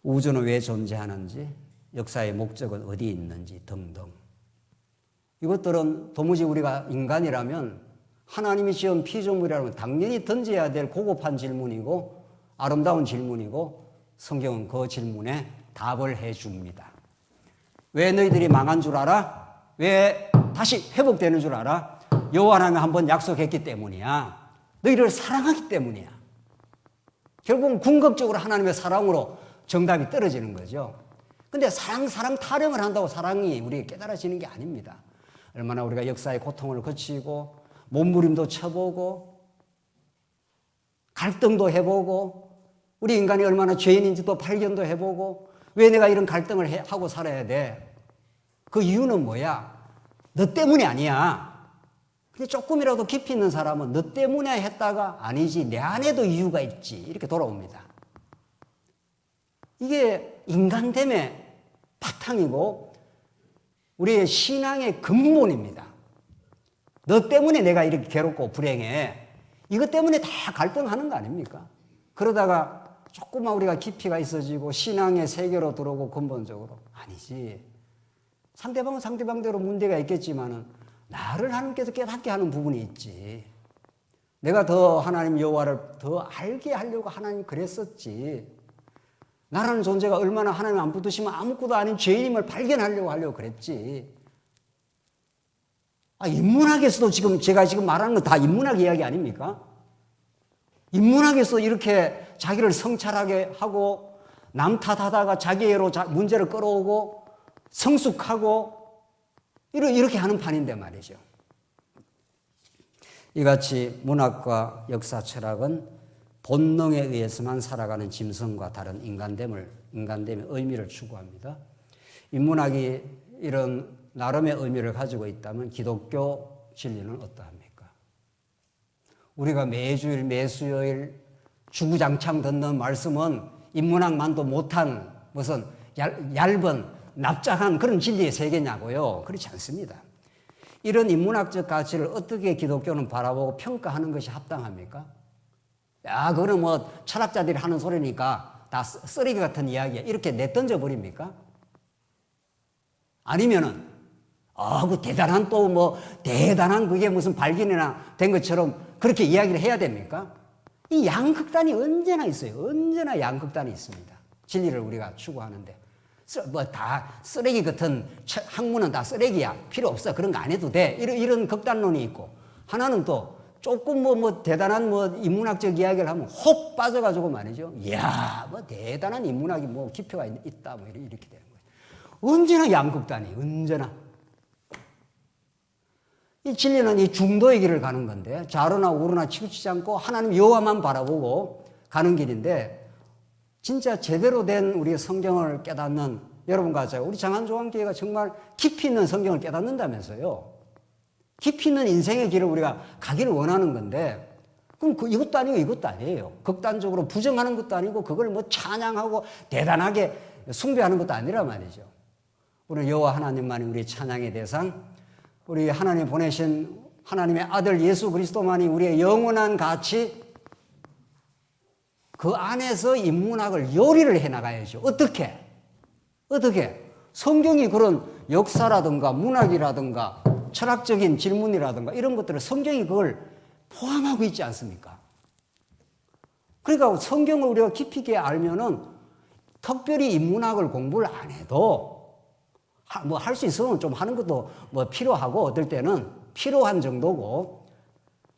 우주는 왜 존재하는지, 역사의 목적은 어디에 있는지 등등. 이것들은 도무지 우리가 인간이라면 하나님이 지은 피조물이라면 당연히 던져야 될 고급한 질문이고 아름다운 질문이고 성경은 그 질문에 답을 해줍니다. 왜 너희들이 망한 줄 알아? 왜 다시 회복되는 줄 알아? 여호와 하나님이 한번 약속했기 때문이야. 너희를 사랑하기 때문이야. 결국은 궁극적으로 하나님의 사랑으로 정답이 떨어지는 거죠. 근데 사랑 타령을 한다고 사랑이 우리에게 깨달아지는 게 아닙니다. 얼마나 우리가 역사의 고통을 거치고 몸부림도 쳐보고 갈등도 해보고 우리 인간이 얼마나 죄인인지도 발견도 해보고 왜 내가 이런 갈등을 하고 살아야 돼? 그 이유는 뭐야? 너 때문이 아니야. 근데 조금이라도 깊이 있는 사람은 너 때문에 했다가 아니지 내 안에도 이유가 있지 이렇게 돌아옵니다. 이게 인간됨의 바탕이고 우리의 신앙의 근본입니다. 너 때문에 내가 이렇게 괴롭고 불행해. 이것 때문에 다 갈등하는 거 아닙니까? 그러다가 조금만 우리가 깊이가 있어지고 신앙의 세계로 들어오고 근본적으로 아니지. 상대방은 상대방대로 문제가 있겠지만은 나를 하나님께서 깨닫게 하는 부분이 있지. 내가 더 하나님 여호와를 더 알게 하려고 하나님 그랬었지. 나라는 존재가 얼마나 하나님 안 붙으시면 아무것도 아닌 죄인임을 발견하려고 그랬지. 인문학에서도 제가 지금 말하는 건 다 인문학 이야기 아닙니까? 인문학에서 이렇게 자기를 성찰하게 하고 남 탓하다가 자기애로 문제를 끌어오고 성숙하고 이렇게 하는 판인데 말이죠. 이같이 문학과 역사 철학은 본능에 의해서만 살아가는 짐승과 다른 인간됨의 의미를 추구합니다. 인문학이 이런 나름의 의미를 가지고 있다면 기독교 진리는 어떠합니까? 우리가 매주일 매수요일 주구장창 듣는 말씀은 인문학만도 못한 무슨 얇은 납작한 그런 진리의 세계냐고요? 그렇지 않습니다. 이런 인문학적 가치를 어떻게 기독교는 바라보고 평가하는 것이 합당합니까? 야, 그거는 뭐 철학자들이 하는 소리니까 다 쓰레기 같은 이야기야. 이렇게 내던져 버립니까? 아니면은, 그 대단한 그게 무슨 발견이나 된 것처럼 그렇게 이야기를 해야 됩니까? 이 양극단이 언제나 있어요. 언제나 양극단이 있습니다. 진리를 우리가 추구하는데. 다 쓰레기 같은 학문은 다 쓰레기야. 필요 없어. 그런 거 안 해도 돼. 이런 극단론이 있고. 하나는 또 조금 대단한 인문학적 이야기를 하면 혹 빠져가지고 말이죠. 이야, 대단한 인문학이 깊이가 있다. 이렇게 되는 거예요. 언제나 양극단이, 언제나. 이 진리는 이 중도의 길을 가는 건데, 좌로나 우로나 치우치지 않고 하나님 여호와만 바라보고 가는 길인데, 진짜 제대로 된 우리 성경을 깨닫는 여러분과 제가, 우리 장안조항교회가 정말 깊이 있는 성경을 깨닫는다면서요. 깊이 있는 인생의 길을 우리가 가기를 원하는 건데, 그럼 이것도 아니고 이것도 아니에요. 극단적으로 부정하는 것도 아니고 그걸 찬양하고 대단하게 숭배하는 것도 아니라 말이죠. 우리 여호와 하나님만이 우리 찬양의 대상, 우리 하나님 보내신 하나님의 아들 예수 그리스도만이 우리의 영원한 가치, 그 안에서 인문학을 요리를 해나가야죠. 어떻게? 성경이 그런 역사라든가 문학이라든가 철학적인 질문이라든가 이런 것들을 성경이 그걸 포함하고 있지 않습니까? 그러니까 성경을 우리가 깊이 있게 알면은 특별히 인문학을 공부를 안 해도 할 수 있으면 좀 하는 것도 필요하고 어떨 때는 필요한 정도고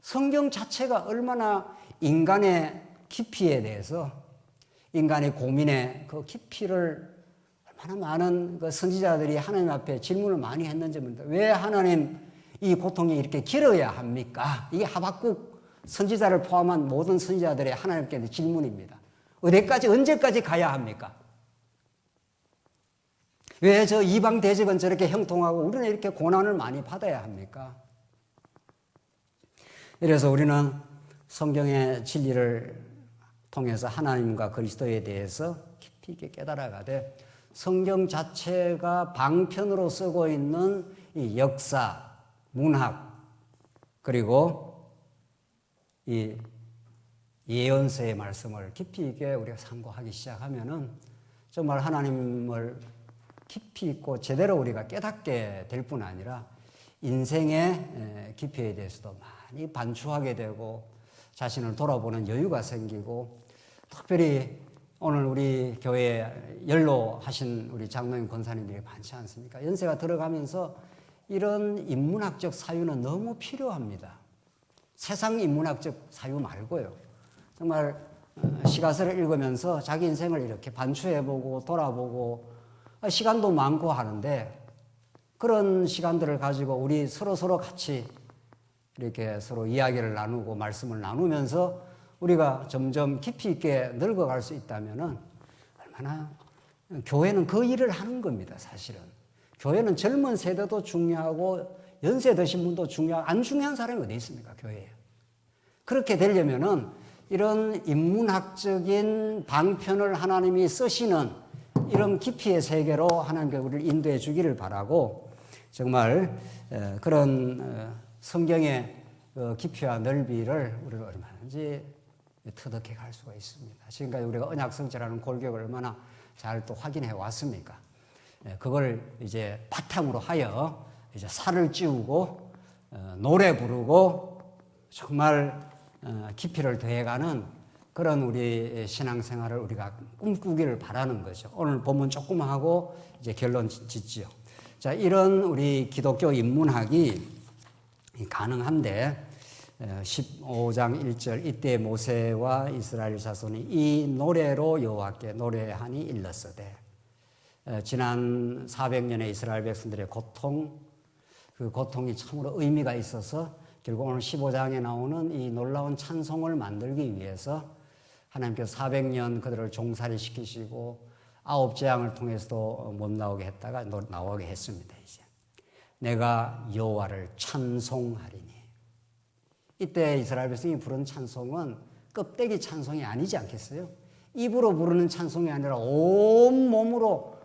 성경 자체가 얼마나 인간의 깊이에 대해서 인간의 고민의 그 깊이를 얼마나 많은 그 선지자들이 하나님 앞에 질문을 많이 했는지 모릅니다. 왜 하나님 이 고통이 이렇게 길어야 합니까? 이게 하박국 선지자를 포함한 모든 선지자들의 하나님께 질문입니다. 언제까지 가야 합니까? 왜 저 이방 대적은 저렇게 형통하고 우리는 이렇게 고난을 많이 받아야 합니까? 이래서 우리는 성경의 진리를 통해서 하나님과 그리스도에 대해서 깊이 있게 깨달아가되 성경 자체가 방편으로 쓰고 있는 이 역사, 문학, 그리고 이 예언서의 말씀을 깊이 있게 우리가 상고하기 시작하면은 정말 하나님을 깊이 있고 제대로 우리가 깨닫게 될 뿐 아니라 인생의 깊이에 대해서도 많이 반추하게 되고 자신을 돌아보는 여유가 생기고, 특별히 오늘 우리 교회에 연로하신 우리 장로님 권사님들이 많지 않습니까? 연세가 들어가면서 이런 인문학적 사유는 너무 필요합니다. 세상 인문학적 사유 말고요. 정말 시가서를 읽으면서 자기 인생을 이렇게 반추해보고 돌아보고 시간도 많고 하는데, 그런 시간들을 가지고 우리 서로 같이 이렇게 서로 이야기를 나누고 말씀을 나누면서 우리가 점점 깊이 있게 늙어갈 수 있다면은 얼마나, 교회는 그 일을 하는 겁니다, 사실은. 교회는 젊은 세대도 중요하고 연세 드신 분도 중요하고 안 중요한 사람이 어디 있습니까, 교회에. 그렇게 되려면은 이런 인문학적인 방편을 하나님이 쓰시는 이런 깊이의 세계로 하나님께 우리를 인도해 주기를 바라고, 정말 그런 성경의 깊이와 넓이를 우리가 얼마든지 터득해 갈 수가 있습니다. 지금까지 우리가 언약성취라는 골격을 얼마나 잘 또 확인해 왔습니까? 그걸 이제 바탕으로 하여 이제 살을 찌우고 노래 부르고 정말 깊이를 더해가는 그런 우리 신앙생활을 우리가 꿈꾸기를 바라는 거죠. 오늘 본문 조금 하고 이제 결론 짓지요. 자, 이런 우리 기독교 인문학이 가능한데 15장 1절 이때 모세와 이스라엘 자손이 이 노래로 여호와께 노래하니 일렀으되, 지난 400년의 이스라엘 백성들의 고통, 그 고통이 참으로 의미가 있어서 결국 오늘 15장에 나오는 이 놀라운 찬송을 만들기 위해서 하나님께서 400년 그들을 종살이 시키시고 9재앙을 통해서도 못 나오게 했다가 나오게 했습니다. 이제 내가 여호와를 찬송하리니. 이때 이스라엘 백성이 부른 찬송은 껍데기 찬송이 아니지 않겠어요? 입으로 부르는 찬송이 아니라 온 몸으로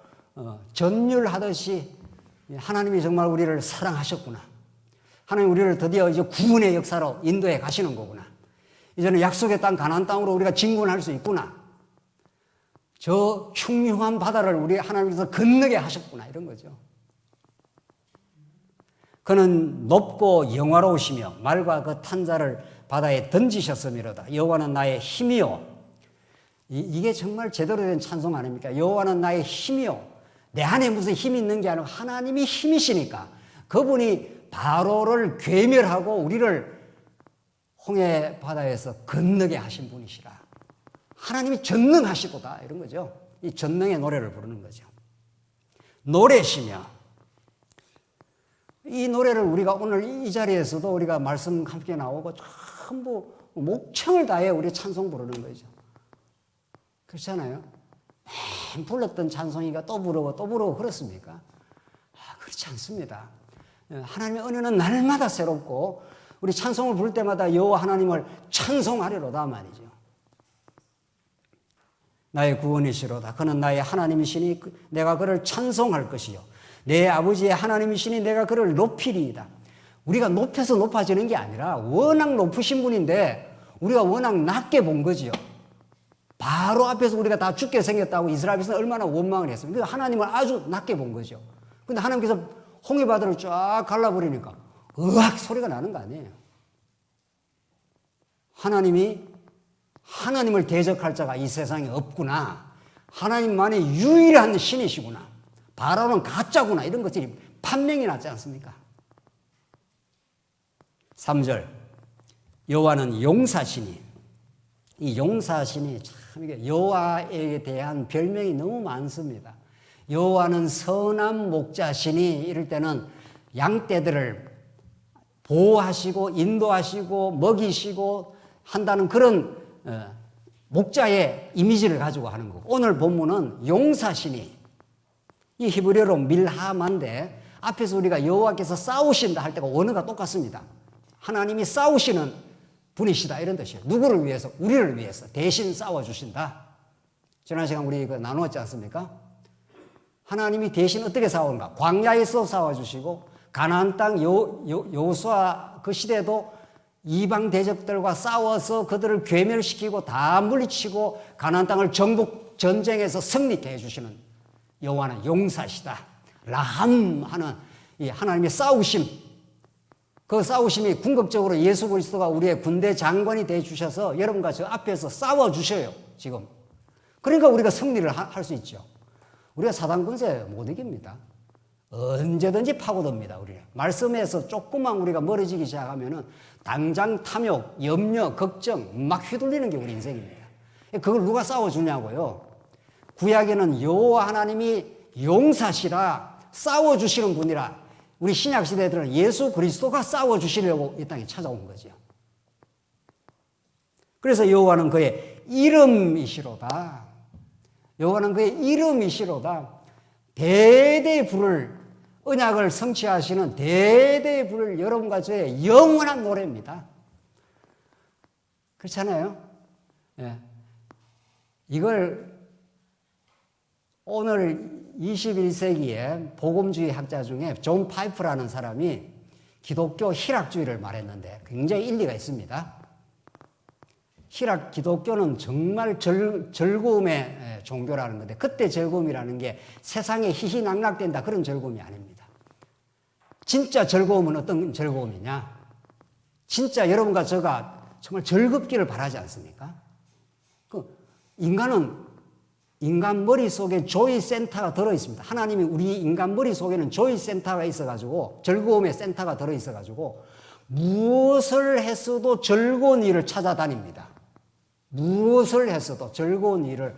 전율하듯이 하나님이 정말 우리를 사랑하셨구나. 하나님 우리를 드디어 이제 구원의 역사로 인도해 가시는 거구나. 이제는 약속의 땅 가나안 땅으로 우리가 진군할 수 있구나. 저 흉흉한 바다를 우리 하나님께서 건너게 하셨구나. 이런 거죠. 그는 높고 영화로우시며 말과 그 탄자를 바다에 던지셨음이로다. 여호와는 나의 힘이요. 이게 정말 제대로 된 찬송 아닙니까? 여호와는 나의 힘이요. 내 안에 무슨 힘이 있는 게 아니고 하나님이 힘이시니까 그분이 바로를 괴멸하고 우리를 홍해 바다에서 건너게 하신 분이시라. 하나님이 전능하시도다. 이런 거죠. 이 전능의 노래를 부르는 거죠. 노래시며, 이 노래를 우리가 오늘 이 자리에서도 우리가 말씀 함께 나오고 전부 목청을 다해 우리 찬송 부르는 거죠. 그렇잖아요. 맨 불렀던 찬송이가 또 부르고 그렇습니까? 그렇지 않습니다. 하나님의 은혜는 날마다 새롭고 우리 찬송을 부를 때마다 여호와 하나님을 찬송하리로다 말이죠. 나의 구원이시로다. 그는 나의 하나님이시니 내가 그를 찬송할 것이요. 내 아버지의 하나님이시니 내가 그를 높이리이다. 우리가 높여서 높아지는 게 아니라 워낙 높으신 분인데 우리가 워낙 낮게 본 거지요. 바로 앞에서 우리가 다 죽게 생겼다고 이스라엘 백성은 얼마나 원망을 했습니까? 하나님을 아주 낮게 본 거죠. 근데 하나님께서 홍해바다를 쫙 갈라버리니까 으악 소리가 나는 거 아니에요. 하나님을 대적할 자가 이 세상에 없구나. 하나님만이 유일한 신이시구나. 바로는 가짜구나. 이런 것들이 판명이 났지 않습니까? 3절 여호와는 용사시니, 이 용사신이 참 이게 여호와에 대한 별명이 너무 많습니다. 여호와는 선한 목자시니, 이럴 때는 양떼들을 보호하시고 인도하시고 먹이시고 한다는 그런 목자의 이미지를 가지고 하는 거고, 오늘 본문은 용사시니, 이 히브리어로 밀하마인데 앞에서 우리가 여호와께서 싸우신다 할 때가 원어가 똑같습니다. 하나님이 싸우시는 분이시다 이런 뜻이에요. 누구를 위해서? 우리를 위해서 대신 싸워주신다. 지난 시간 우리 이거 나누었지 않습니까? 하나님이 대신 어떻게 싸우는가? 광야에서 싸워주시고 가나안 땅 여호수아 그 시대도 이방 대적들과 싸워서 그들을 괴멸시키고 다 물리치고 가나안 땅을 정복 전쟁에서 승리케 해주시는 여호와는 용사시다. 라함 하는 이 하나님의 싸우심, 그 싸우심이 궁극적으로 예수 그리스도가 우리의 군대 장관이 되어 주셔서 여러분과 저 앞에서 싸워 주셔요. 지금. 그러니까 우리가 승리를 할 수 있죠. 우리가 사단 군세 못 이깁니다. 언제든지 파고듭니다. 우리는 말씀에서 조금만 우리가 멀어지기 시작하면은 당장 탐욕, 염려, 걱정 막 휘둘리는 게 우리 인생입니다. 그걸 누가 싸워주냐고요. 구약에는 여호와 하나님이 용사시라 싸워주시는 분이라 우리 신약 시대들은 예수 그리스도가 싸워주시려고 이 땅에 찾아온 거죠. 그래서 여호와는 그의 이름이시로다. 여호와는 그의 이름이시로다. 대대의 부를 언약을 성취하시는 대대의 부를 여러분과 저의 영원한 노래입니다. 그렇잖아요? 예. 이걸 오늘 21세기에 복음주의 학자 중에 존 파이프라는 사람이 기독교 희락주의를 말했는데 굉장히 일리가 있습니다. 기독교는 정말 즐거움의 종교라는 건데 그때 즐거움이라는 게 세상에 희희낙낙된다 그런 즐거움이 아닙니다. 진짜 즐거움은 어떤 즐거움이냐? 진짜 여러분과 저가 정말 즐겁기를 바라지 않습니까? 인간 머릿속에 조이 센터가 들어있습니다. 하나님이 우리 인간 머릿속에는 조이 센터가 있어가지고 즐거움의 센터가 들어있어가지고 무엇을 했어도 즐거운 일을 찾아다닙니다. 무엇을 했어도 즐거운 일을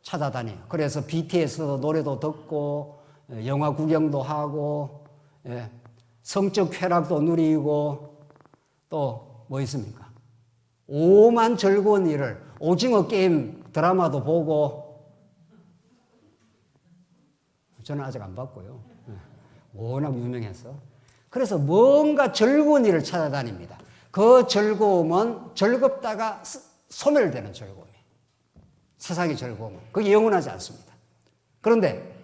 찾아다녀요. 그래서 BTS도 노래도 듣고 영화 구경도 하고 성적 쾌락도 누리고 또 뭐 있습니까? 오만 즐거운 일을 오징어 게임 드라마도 보고 저는 아직 안 봤고요. 워낙 유명해서. 그래서 뭔가 즐거운 일을 찾아다닙니다. 그 즐거움은 즐겁다가 소멸되는 즐거움이에요. 세상의 즐거움은. 그게 영원하지 않습니다. 그런데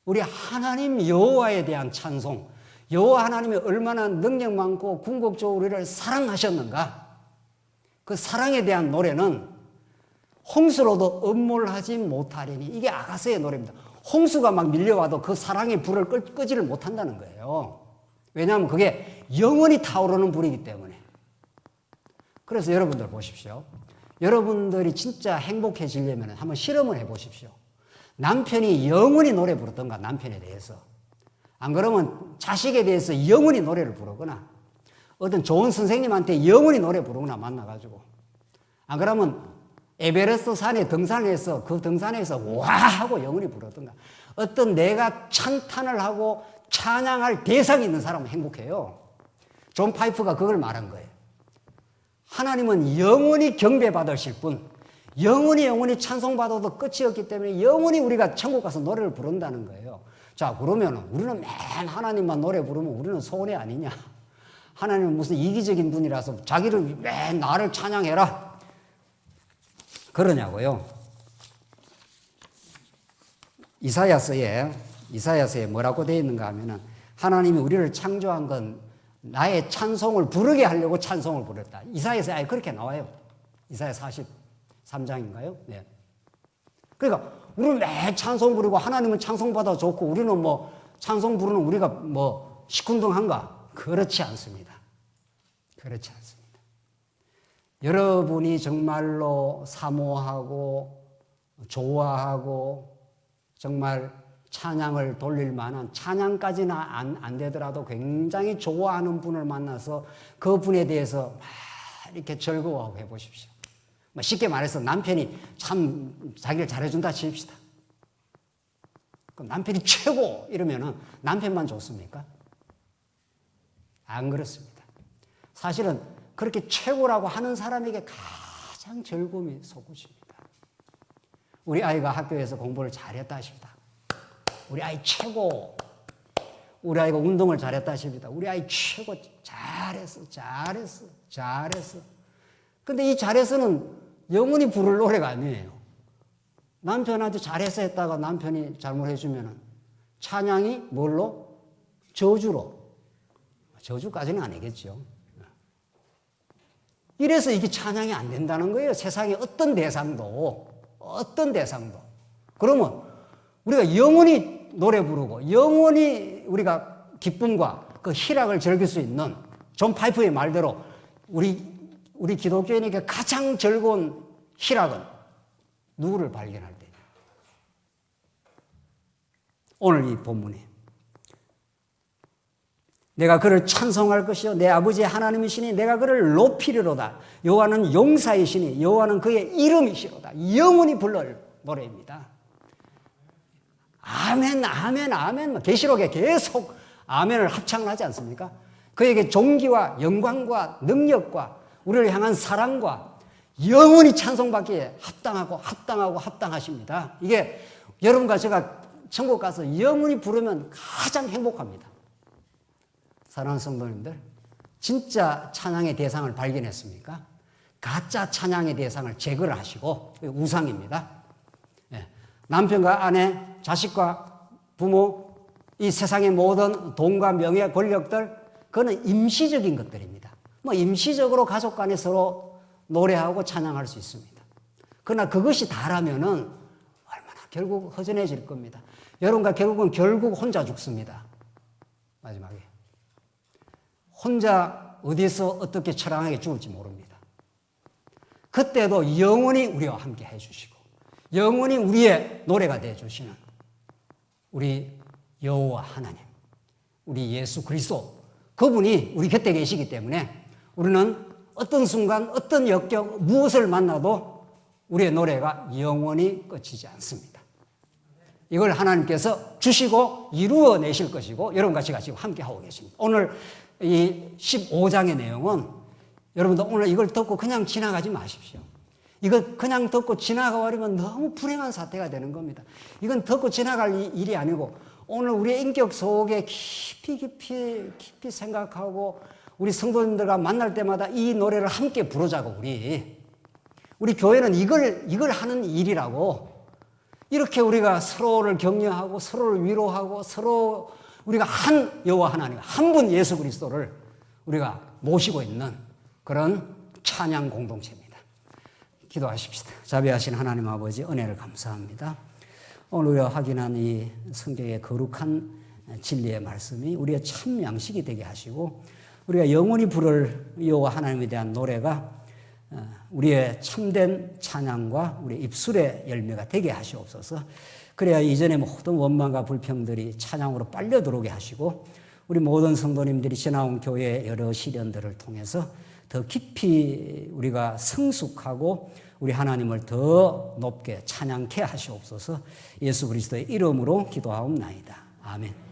우리 하나님 여호와에 대한 찬송, 여호와 하나님이 얼마나 능력 많고 궁극적으로 우리를 사랑하셨는가? 그 사랑에 대한 노래는 홍수로도 음몰하지 못하리니 이게 아가서의 노래입니다. 홍수가 막 밀려와도 그 사랑의 불을 끄지를 못한다는 거예요. 왜냐하면 그게 영원히 타오르는 불이기 때문에. 그래서 여러분들 보십시오. 여러분들이 진짜 행복해지려면 한번 실험을 해보십시오. 남편이 영원히 노래 부르던가 남편에 대해서. 안 그러면 자식에 대해서 영원히 노래를 부르거나 어떤 좋은 선생님한테 영원히 노래 부르거나 만나가지고 안 그러면 에베레스트 산에 등산해서 그 등산에서 와 하고 영원히 부르던가 어떤 내가 찬탄을 하고 찬양할 대상이 있는 사람은 행복해요. 존 파이프가 그걸 말한 거예요. 하나님은 영원히 경배받으실 분, 영원히 찬송받아도 끝이 없기 때문에 영원히 우리가 천국 가서 노래를 부른다는 거예요. 자, 그러면 우리는 맨 하나님만 노래 부르면 우리는 손해 아니냐? 하나님은 무슨 이기적인 분이라서 자기를 맨 나를 찬양해라. 그러냐고요. 이사야서에 뭐라고 되어 있는가 하면은 하나님이 우리를 창조한 건 나의 찬송을 부르게 하려고 찬송을 부렸다. 이사야서에 아예 그렇게 나와요. 이사야 43장인가요? 네. 그러니까 우리는 매 찬송 부르고 하나님은 찬송받아 좋고 우리는 뭐 찬송 부르는 우리가 뭐 시큰둥한가? 그렇지 않습니다. 그렇지 않습니다. 여러분이 정말로 사모하고 좋아하고 정말 찬양을 돌릴 만한 찬양까지는 안 되더라도 굉장히 좋아하는 분을 만나서 그 분에 대해서 막 이렇게 즐거워하고 해보십시오. 쉽게 말해서 남편이 참 자기를 잘해준다 칩시다. 그럼 남편이 최고 이러면은 남편만 좋습니까? 안 그렇습니다. 사실은 그렇게 최고라고 하는 사람에게 가장 즐거움이 솟구칩니다. 우리 아이가 학교에서 공부를 잘했다 싶다. 우리 아이 최고. 우리 아이가 운동을 잘했다 싶니다. 우리 아이 최고 잘했어. 근데 이 잘했어는 영원히 부를 노래가 아니에요. 남편한테 잘했어 했다가 남편이 잘못해주면 찬양이 뭘로? 저주로. 저주까지는 아니겠죠. 이래서 이게 찬양이 안 된다는 거예요. 세상의 어떤 대상도. 그러면 우리가 영원히 노래 부르고 영원히 우리가 기쁨과 그 희락을 즐길 수 있는 존 파이프의 말대로 우리 기독교인에게 가장 즐거운 희락은 누구를 발견할 때? 오늘 이 본문에 내가 그를 찬송할 것이요 내 아버지 하나님이시니 내가 그를 높이리로다. 여호와는 용사이시니 여호와는 그의 이름이시로다. 영원히 부를 노래입니다. 아멘. 계시록에 계속 아멘을 합창하지 않습니까? 그에게 존귀와 영광과 능력과 우리를 향한 사랑과 영원히 찬송받기에 합당하십니다. 이게 여러분과 제가 천국 가서 영원히 부르면 가장 행복합니다. 사랑하는 성도님들, 진짜 찬양의 대상을 발견했습니까? 가짜 찬양의 대상을 제거를 하시고, 우상입니다. 남편과 아내, 자식과 부모, 이 세상의 모든 돈과 명예, 권력들, 그거는 임시적인 것들입니다. 임시적으로 가족 간에 서로 노래하고 찬양할 수 있습니다. 그러나 그것이 다라면은 얼마나 결국 허전해질 겁니다. 여러분과 결국 혼자 죽습니다. 마지막에. 혼자 어디서 어떻게 처량하게 죽을지 모릅니다. 그때도 영원히 우리와 함께 해주시고 영원히 우리의 노래가 되어주시는 우리 여호와 하나님, 우리 예수 그리스도, 그분이 우리 곁에 계시기 때문에 우리는 어떤 순간 어떤 역경 무엇을 만나도 우리의 노래가 영원히 끝이지 않습니다. 이걸 하나님께서 주시고 이루어내실 것이고 여러분과 제가 지금 함께하고 계십니다. 오늘 이 15장의 내용은 여러분도 오늘 이걸 듣고 그냥 지나가지 마십시오. 이거 그냥 듣고 지나가버리면 너무 불행한 사태가 되는 겁니다. 이건 듣고 지나갈 일이 아니고 오늘 우리의 인격 속에 깊이 생각하고 우리 성도님들과 만날 때마다 이 노래를 함께 부르자고 우리 교회는 이걸 하는 일이라고. 이렇게 우리가 서로를 격려하고 서로를 위로하고 서로 우리가 한 여호와 하나님, 한 분 예수 그리스도를 우리가 모시고 있는 그런 찬양 공동체입니다. 기도하십시다. 자비하신 하나님 아버지, 은혜를 감사합니다. 오늘 우리가 확인한 이 성경의 거룩한 진리의 말씀이 우리의 참 양식이 되게 하시고 우리가 영원히 부를 여호와 하나님에 대한 노래가 우리의 참된 찬양과 우리 입술의 열매가 되게 하시옵소서. 그래야 이전의 모든 원망과 불평들이 찬양으로 빨려 들어오게 하시고 우리 모든 성도님들이 지나온 교회의 여러 시련들을 통해서 더 깊이 우리가 성숙하고 우리 하나님을 더 높게 찬양케 하시옵소서. 예수 그리스도의 이름으로 기도하옵나이다. 아멘.